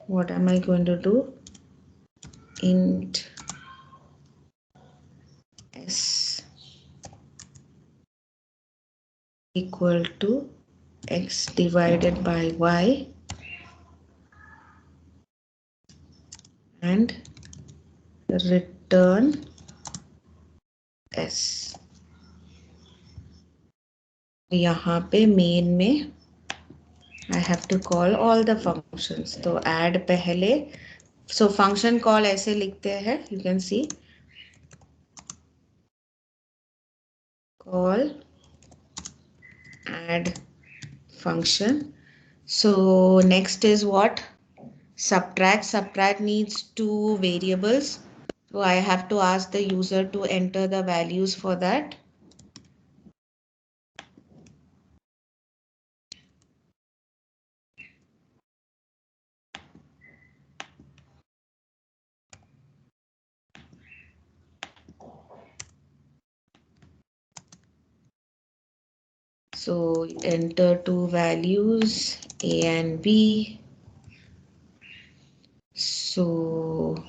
what am I going to do? Int s equal to x divided by y and return s. यहाँ पे main में I have to call all the functions. तो add पहले, so function call ऐसे लिखते हैं, you can see call add function. So next is what? Subtract. Subtract needs two variables. So I have to ask the user to enter the values for that. So enter two values, A and B. So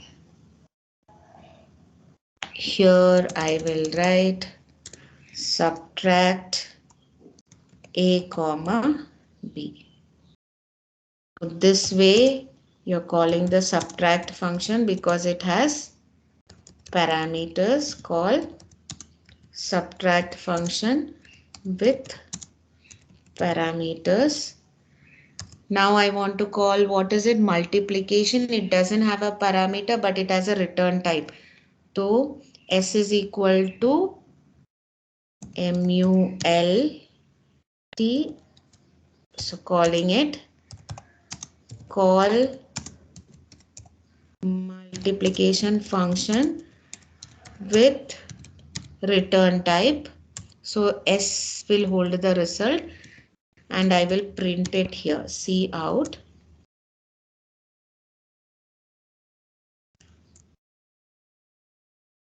here I will write subtract A comma B. So this way you're calling the subtract function because it has parameters called subtract function with parameters. Now I want to call, what is it? Multiplication. It doesn't have a parameter, but it has a return type. So s is equal to mult. So calling it call multiplication function with return type. So s will hold the result and I will print it here. See out.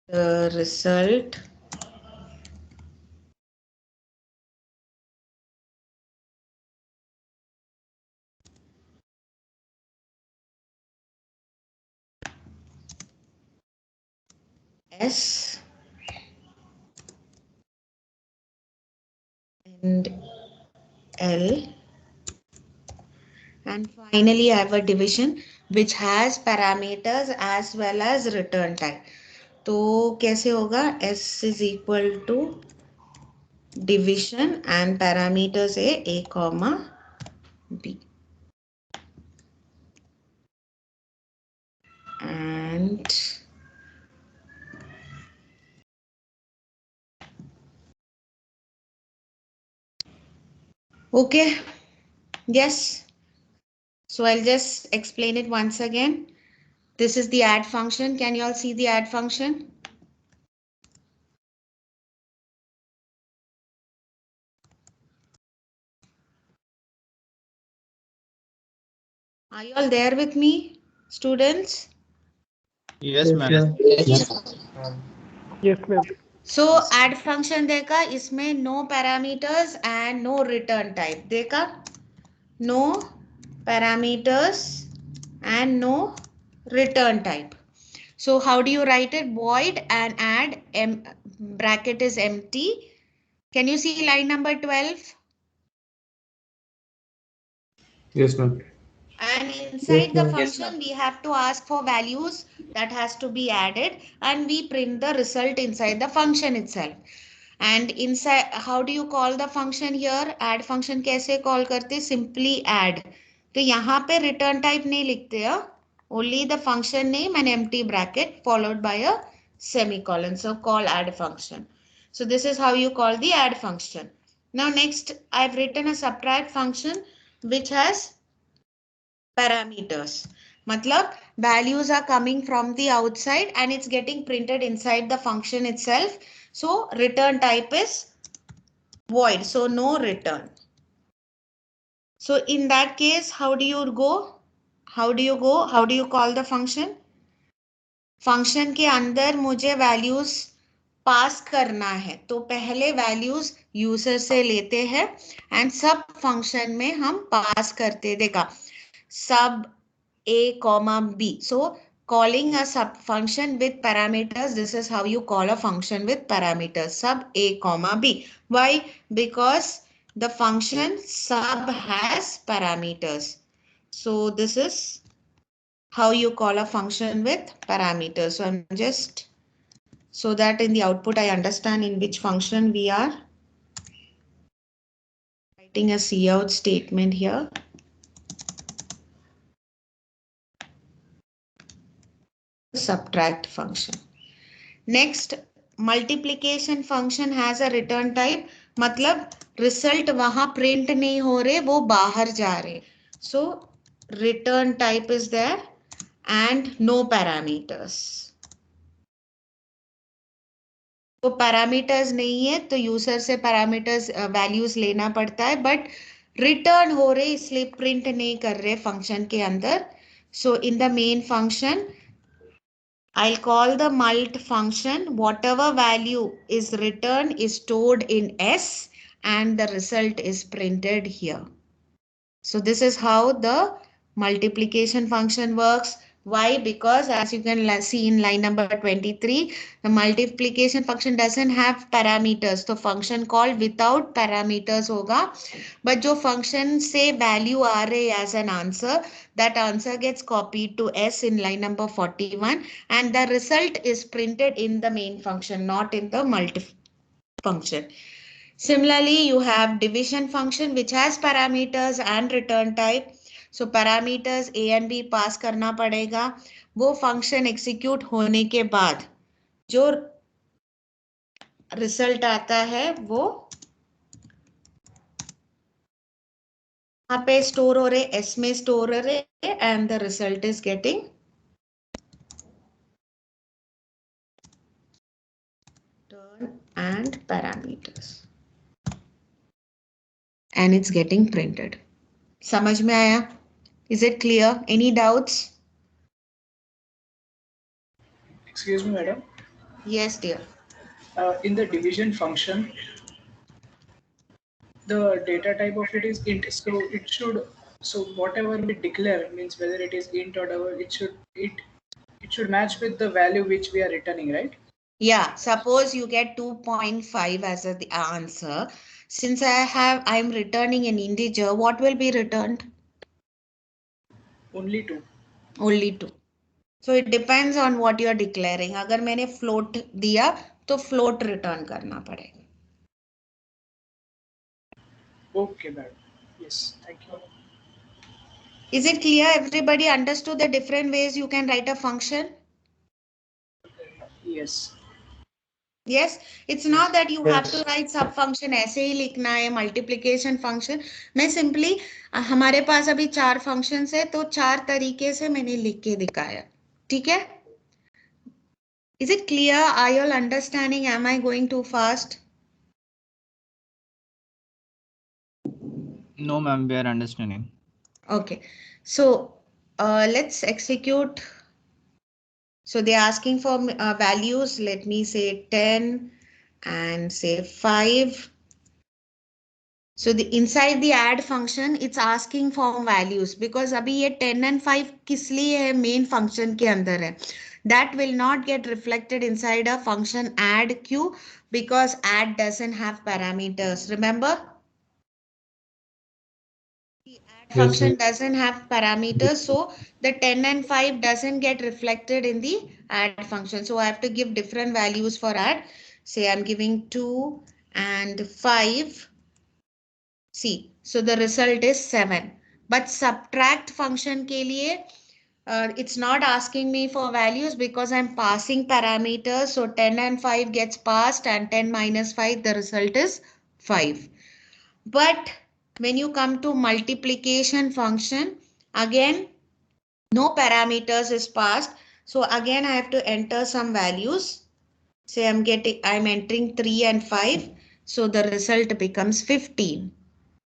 The result S and L, and finally I have a division which has parameters as well as return type. तो कैसे होगा? S is equal to division and parameters A comma B. and okay, yes. So I'll just explain it once again. This is the add function. Can you all see the add function? Are you all there with me, students? Yes, ma'am. Yes, ma'am. So add function देखा, इसमें no parameters and no return type देखा, no parameters and no return type. So how do you write it? Void and add bracket is empty. Can you see line number 12? Yes, ma'am. And inside the Yes, ma'am. function, we have to ask for values that has to be added, and we print the result inside the function itself. And inside, how do you call the function here? Add function कैसे call करते? Simply add. तो यहाँ पे return type नहीं लिखते हैं. Only the function name and empty bracket followed by a semicolon. So call add function. So this is how you call the add function. Now next, I've written a subtract function which has parameters. Matlab values are coming from the outside and it's getting printed inside the function itself. So return type is void. So no return. So in that case, how do you go? How do you go? How do you call the function? Function के अंदर मुझे values pass करना है तो पहले values user से लेते हैं एंड सब फंक्शन में हम पास करते देखा sub a comma b. So calling a sub function with parameters, this is how you call a function with parameters, sub a comma b. Why? Because the function sub has parameters. So this is how you call a function with parameters. So I'm just, so that in the output I understand in which function we are writing a cout statement here. Subtract function. Next, multiplication function has a return type. मतलब result वहां print नहीं हो रहे, वो बाहर जा रहे. So return type is there and no parameters. तो पैरामीटर्स नहीं है तो यूजर से पैरामीटर्स वैल्यूज लेना पड़ता है बट रिटर्न हो रहे इसलिए प्रिंट नहीं कर रहे फंक्शन के अंदर. So in the main function I'll call the mult function. Whatever value is returned is stored in S and the result is printed here. So this is how the multiplication function works. Why? Because as you can see in line number 23, the multiplication function doesn't have parameters. So function call without parameters hoga. But जो function से value आ रहे as an answer, that answer gets copied to S in line number 41 and the result is printed in the main function, not in the multi function. Similarly, you have division function which has parameters and return type. So parameters a and b pass करना पड़ेगा. वो function execute होने के बाद जो result आता है वो यहाँ पे store हो रहे S में store हो रहे and the result is getting return and parameters and it's getting printed. समझ में आया? Is it clear? Any doubts? Excuse me, madam. Yes, dear. In the division function, the data type of it is int. So it should, so whatever we declare means whether it is int or whatever, it should match with the value which we are returning, right? Yeah, suppose you get 2.5 as the answer. Since I'm returning an integer, what will be returned? Only 2. Only 2. So it depends on what you are declaring. अगर मैंने float दिया तो float return करना पड़ेगा. Okay, madam. Yes, thank you. Is it clear? Everybody understood the different ways you can write a function? Yes. Yes, it's not that you have to write सब function ऐसे ही लिखना है multiplication function. मैं simply हमारे पास अभी 4 functions है तो 4 तरीके से मैंने लिख के दिखाया. ठीक है? Is it clear? Are you all understanding? Am I going too fast? No, ma'am, we are understanding. Okay, so let's execute. So they're asking for values. Let me say 10 and say 5. So the inside the add function, it's asking for values because अभी ये 10 and 5 किस लिए है main function के अंदर है. That will not get reflected inside a function add queue because add doesn't have parameters. Remember? Add function doesn't have parameters, so the 10 and 5 doesn't get reflected in the add function. So I have to give different values for add. Say I'm giving 2 and 5. See, so the result is 7. But subtract function के लिए it's not asking me for values because I'm passing parameters. So 10 and 5 gets passed and 10 minus 5, the result is 5. But when you come to multiplication function, again, no parameters is passed. So again, I have to enter some values. Say I'm entering 3 and 5. So the result becomes 15.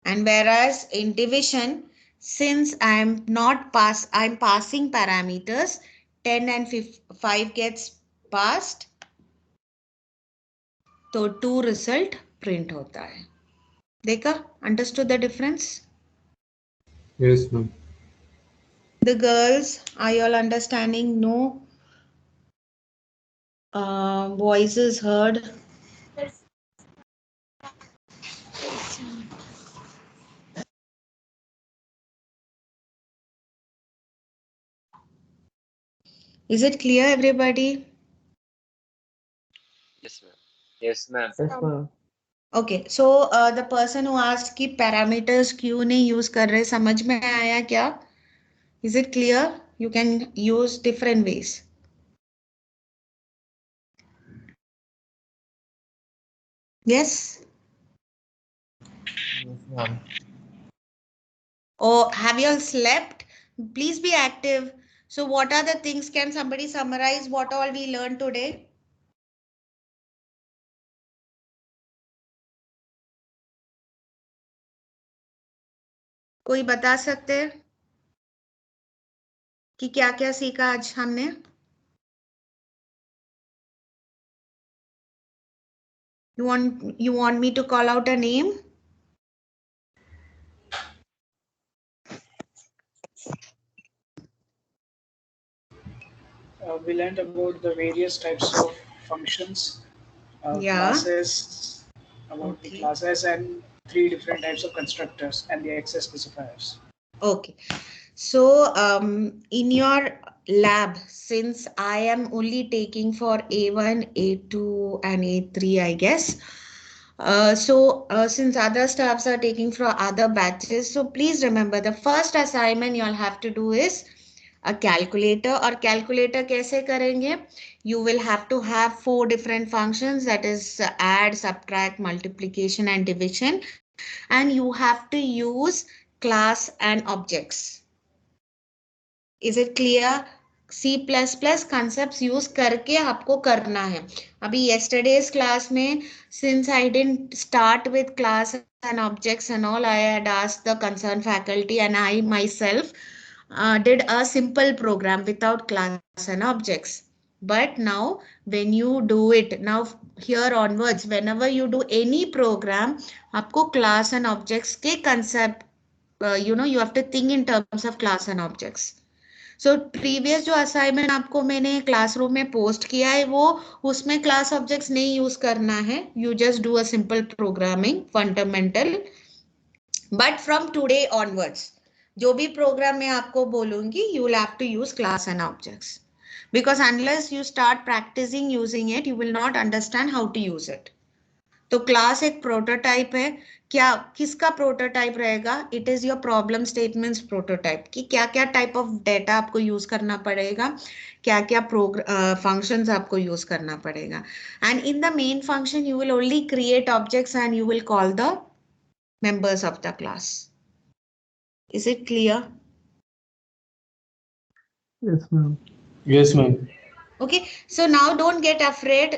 And whereas in division, since I'm passing parameters, 10 and 5 gets passed. तो 2 result print होता है. देखा? Understood the difference? Yes, ma'am. The girls, are you all understanding? No voices heard. Is it clear, everybody? Yes, ma'am. Yes, ma'am. Yes, ma'am. Okay, so the person who asked कि parameters क्यों नहीं use कर रहे, समझ में आया क्या? Is it clear? You can use different ways. Yes? Yes, ma'am. Or have you all slept? Please be active. So what are the things? Can somebody summarize what all we learned today? कोई बता सकते हैं कि क्या क्या सीखा आज हमने? You want me to call out a name? We learned about the various types of functions, Yeah. classes, about the Okay. classes and 3 different types of constructors and the access specifiers. Okay. So in your lab, since I am only taking for A1, A2 and A3, I guess. Since other staffs are taking for other batches, so please remember the first assignment you'll have to do is a calculator. Or calculator कैसे करेंगे? You will have to have 4 different functions, that is add, subtract, multiplication and division, and you have to use class and objects. Is it clear? C++ concepts use करके आपको करना है. अभी yesterday's class में, since I didn't start with class and objects and all, I had asked the concerned faculty and I myself did a simple program without class and objects. But now when you do it, now here onwards, whenever you do any program, आपको class and objects के concept, you have to think in terms of class and objects. So previous जो assignment आपको मैंने classroom में post किया है वो उसमें क्लास ऑब्जेक्ट्स नहीं यूज करना है. You just do a simple programming fundamental. But from today onwards जो भी प्रोग्राम मैं आपको बोलूंगी you will have to use class and objects because unless you start practicing using it you will not understand how to use it. तो class एक prototype है। क्या किसका प्रोटोटाइप रहेगा? It is your problem statements prototype कि क्या क्या type of data आपको यूज करना पड़ेगा, क्या क्या फंक्शंस आपको यूज करना पड़ेगा। And in the main function you will only create objects and you will call the members of the class. Is it clear? Yes, ma'am. Yes, ma'am. Okay, so now don't get afraid.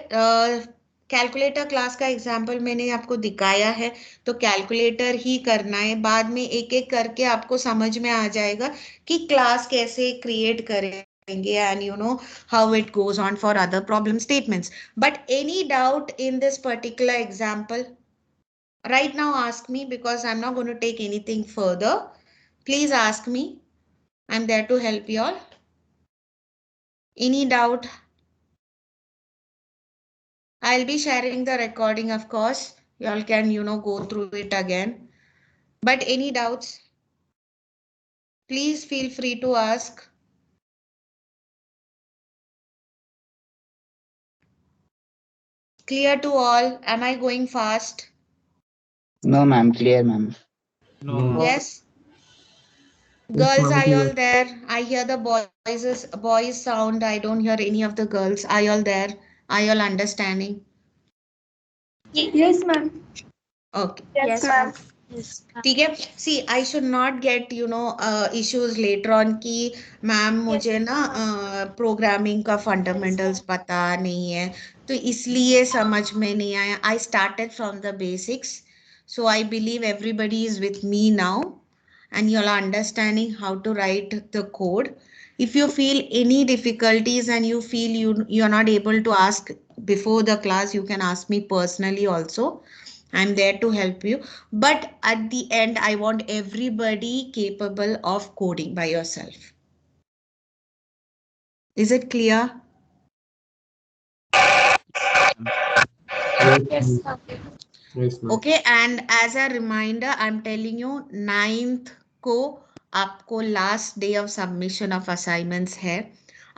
Calculator class का example मैंने आपको दिखाया है, तो calculator ही करना है। बाद में एक एक करके आपको समझ में आ जाएगा कि क्लास कैसे क्रिएट करेंगे and you know how it goes on for other problem statements. But any doubt in this particular example? Right now ask me, because I'm not going to take anything further. Please ask me. I'm there to help you all. Any doubt? I'll be sharing the recording, of course. You all can, you know, go through it again. But any doubts? Please feel free to ask. Clear to all? Am I going fast? No, ma'am. Clear, ma'am. No. Yes? Yes, Girls, ma'am, are you clear. all there? I hear the boys sound. I don't hear any of the girls. Are you all there? Are you all understanding? Yes, ma'am. Okay. Yes, ma'am. ठीक है। See I should not get you no issues later on कि ma'am मुझे ना programming का fundamentals पता नहीं है, तो इसलिए समझ में नहीं आया। I started from the basics, so I believe everybody is with me now and you all are understanding how to write the code. If you feel any difficulties and you feel you are not able to ask before the class, you can ask me personally also. I'm there to help you. But at the end, I want everybody capable of coding by yourself. Is it clear? Yes, ma'am. Yes, ma'am. Okay, and as a reminder, I'm telling you 9th को आपको last day of submission of assignments है,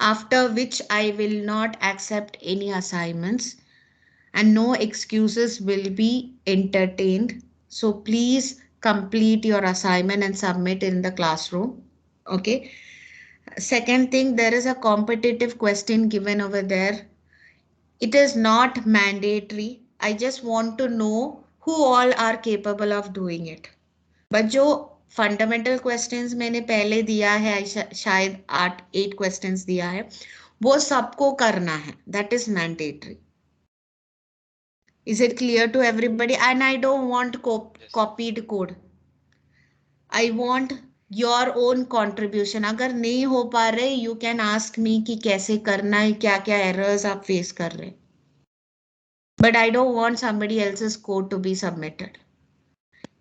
after which I will not accept any assignments and no excuses will be entertained. So please complete your assignment and submit in the classroom. Okay. Second thing, there is a competitive question given over there. It is not mandatory. I just want to know who all are capable of doing it. But जो fundamental questions मैंने पहले दिया है, शायद 8 questions दिया है, वो सबको करना है. That is mandatory. Is it clear to everybody? And I don't want copied code. I want your own contribution. अगर नहीं हो पा रहे, you can ask me कि कैसे करना है, क्या क्या errors आप face कर रहे. But I don't want somebody else's code to be submitted.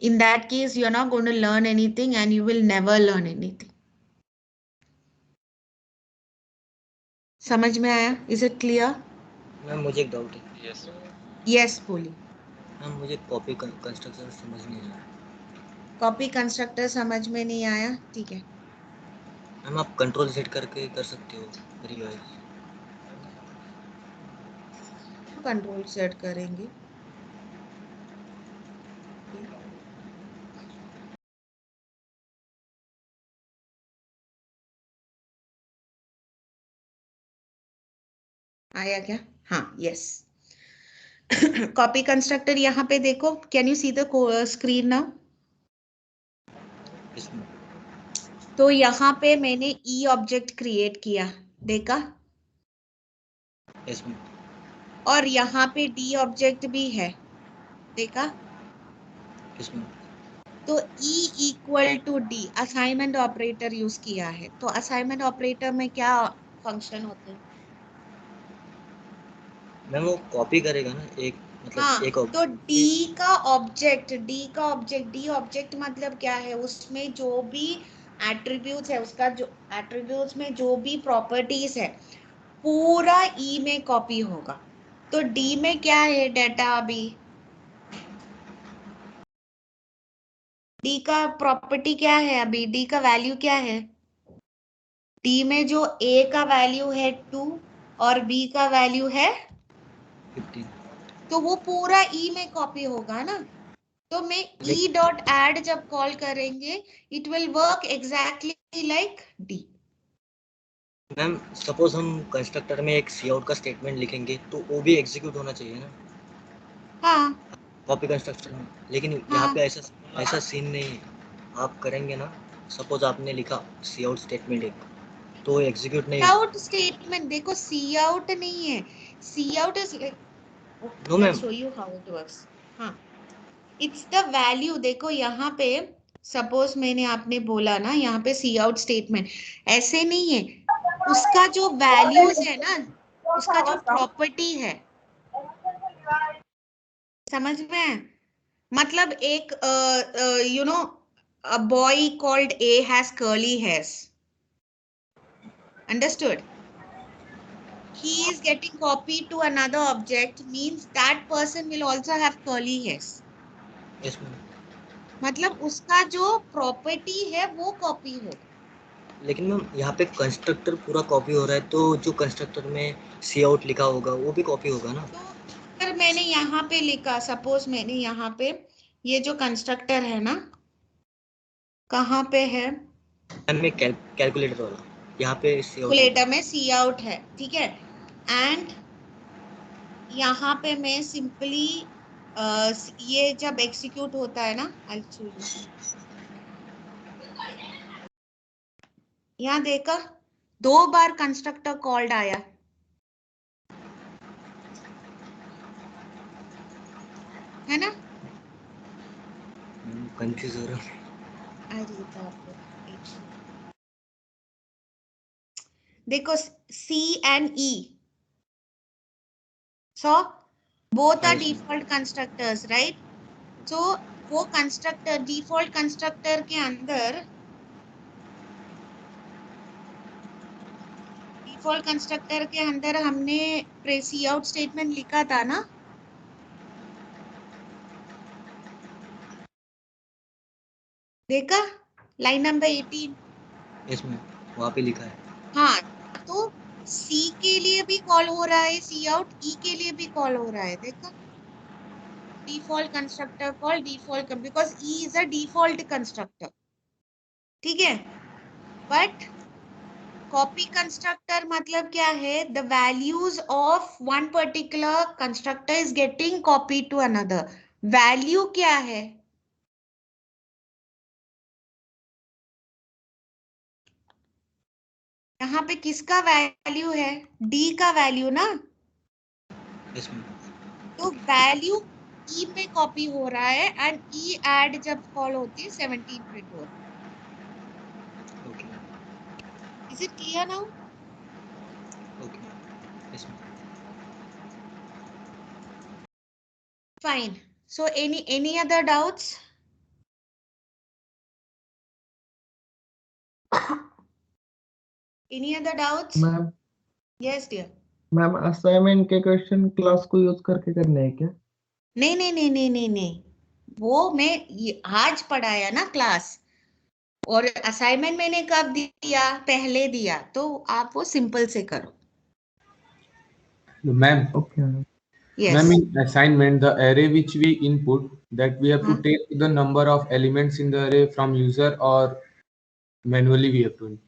In that case, you're not going to learn anything and you will never learn anything. समझ में आया? Is it clear? मैम मुझे एक doubt है। Yes, बोलिए। Ma'am मुझे copy constructor समझ नहीं आया। कॉपी कंस्ट्रक्टर समझ में नहीं आया? ठीक है। मैम आप कंट्रोल सेट करके कर सकते हो रिवाइज। कंट्रोल सेट करेंगे। आया क्या? हाँ, यस। कॉपी कंस्ट्रक्टर यहाँ पे देखो, can you see the screen now? तो यहाँ पे मैंने ई ऑब्जेक्ट क्रिएट किया, देखा? और यहाँ पे डी ऑब्जेक्ट भी है, देखा? तो E equal to D assignment operator use किया है। तो असाइनमेंट ऑपरेटर में क्या फंक्शन होते हैं? मैम वो कॉपी करेगा ना एक, मतलब हाँ, एक तो डी का ऑब्जेक्ट मतलब क्या है? उसमें जो भी एट्रीब्यूट्स है, उसका जो एट्रीब्यूट्स में जो भी प्रॉपर्टीज है, पूरा ई में कॉपी होगा। तो डी में क्या है डेटा? अभी डी का प्रॉपर्टी क्या है? अभी डी का वैल्यू क्या है? डी में जो ए का वैल्यू है 2 और बी का वैल्यू है 15। तो वो पूरा ई में कॉपी होगा ना, तो मैं ई डॉट एड जब कॉल करेंगे it will work exactly like D. Ma'am suppose हम कंस्ट्रक्टर में एक सी आउट का स्टेटमेंट लिखेंगे तो वो भी एग्जीक्यूट होना चाहिए ना हाँ कॉपी कंस्ट्रक्टर में, लेकिन यहाँ पे ऐसा सीन नहीं है। आप करेंगे ना, सपोज आपने लिखा सी आउट स्टेटमेंट एक, तो एग्जीक्यूट नहीं आउट स्टेटमेंट देखो, सी आउट नहीं है, cout is no ma'am. Show you how it works. हाँ, इट्स द वैल्यू। देखो यहाँ पे सपोज मैंने आपने बोला ना यहाँ पे सी आउट स्टेटमेंट, ऐसे नहीं है, उसका जो वैल्यूज है ना, उसका जो प्रॉपर्टी है, समझ में है? मतलब एक you know a boy called A has curly hairs, understood? He is getting copied to another object means that person will also have curly hairs. Yes ma'am. मतलब उसका जो प्रॉपर्टी है वो कॉपी होगा। लेकिन मैम यहाँ पे कंस्ट्रक्टर पूरा कॉपी हो रहा है, तो जो कंस्ट्रक्टर में सी आउट लिखा होगा वो भी कॉपी होगा ना। तो अगर मैंने यहाँ पे लिखा, सपोज मैंने यहाँ पे ये जो कंस्ट्रक्टर है ना, कहाँ पे है? मैम कैलकुलेटर वाला यहाँ पे सी आउट कैलकुलेटर में सी आउट है, ठीक है। एंड यहाँ पे मैं सिंपली ये जब एग्जीक्यूट होता है ना, आई शो यू, यहाँ देखा 2 बार कंस्ट्रक्टर कॉल्ड आया है ना। कंफ्यूज हो रहा हूँ। अरे बाप रे, एक देखो C and E, so both are default constructors, right? So वो कंस्ट्रक्टर, डिफॉल्ट कंस्ट्रक्टर के अंदर, डिफॉल्ट कंस्ट्रक्टर के अंदर हमने सी आउट स्टेटमेंट लिखा था ना, देखा लाइन नंबर 18। यस मैम, वहाँ पे लिखा है। हाँ, तो C के लिए भी कॉल हो रहा है सी आउट, E के लिए भी कॉल हो रहा है, देखा default constructor call default, because E is a default constructor, ठीक है। बट कॉपी कंस्ट्रक्टर मतलब क्या है? The values of one particular constructor is getting copy to another. Value क्या है? यहाँ पे किसका वैल्यू है? डी का वैल्यू ना। Yes ma'am. तो वैल्यू ई पे कॉपी हो रहा है एंड ई एड जब कॉल होती है 17 प्रिंट होता है। Okay is it clear now? Okay yes ma'am. Fine. So any other doubts? Any other doubts? Ma'am Yes, dear. Ma'am assignment के क्वेश्चन क्लास को यूज करके करने हैं क्या? नहीं नहीं नहीं नहीं नहीं नहीं, वो मैं आज पढ़ाया ना क्लास, और असाइनमेंट मैंने कब दिया? पहले दिया, तो आप वो सिंपल से करो। Ma'am, okay Yes. ma'am, in assignment, the array which we input, that we have to हाँ, take the number of elements in the array from user or manually we have to input.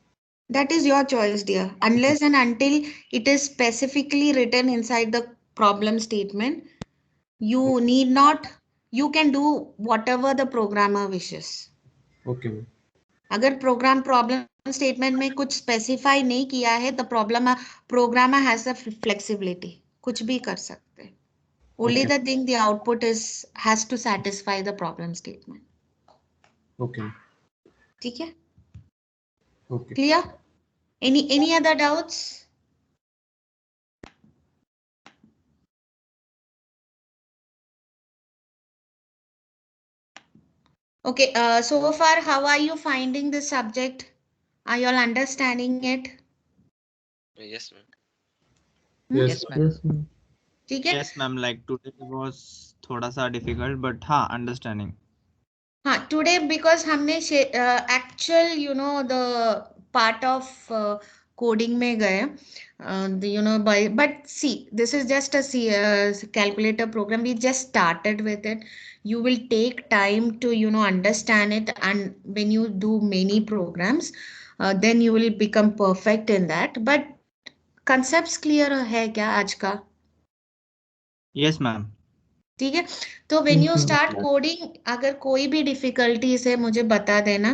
that is your choice, dear. Unless and until it is specifically written inside the problem statement, you need not, you can do whatever the programmer wishes. Okay, ma'am. अगर programme problem statement में कुछ specify नहीं किया है, the programmer has a flexibility, कुछ भी कर सकते हैं। Only Okay. The thing the output is has to satisfy the problem statement. Okay. ठीक है, Okay. Clear? Any other doubts? Okay, so far how are you finding this subject? Are you all understanding it? Yes, ma'am. Yes. Yes, ma'am. Yes ma'am. ठीक है। Yes, ma'am. Like today was थोड़ा सा difficult, but हाँ, understanding. हाँ, today because हमने actual you know the part of coding में गए, by but see, this is just a calculator program. We just started with it. You will take time to understand it, and when you do many programs, then you will become perfect in that. But concepts clear है क्या आज का? Yes, ma'am. ठीक है, तो when you start coding, अगर कोई भी डिफिकल्टीज है मुझे बता देना.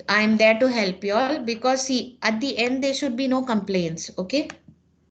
I am there to help you all, because see at the end there should be no complaints. Okay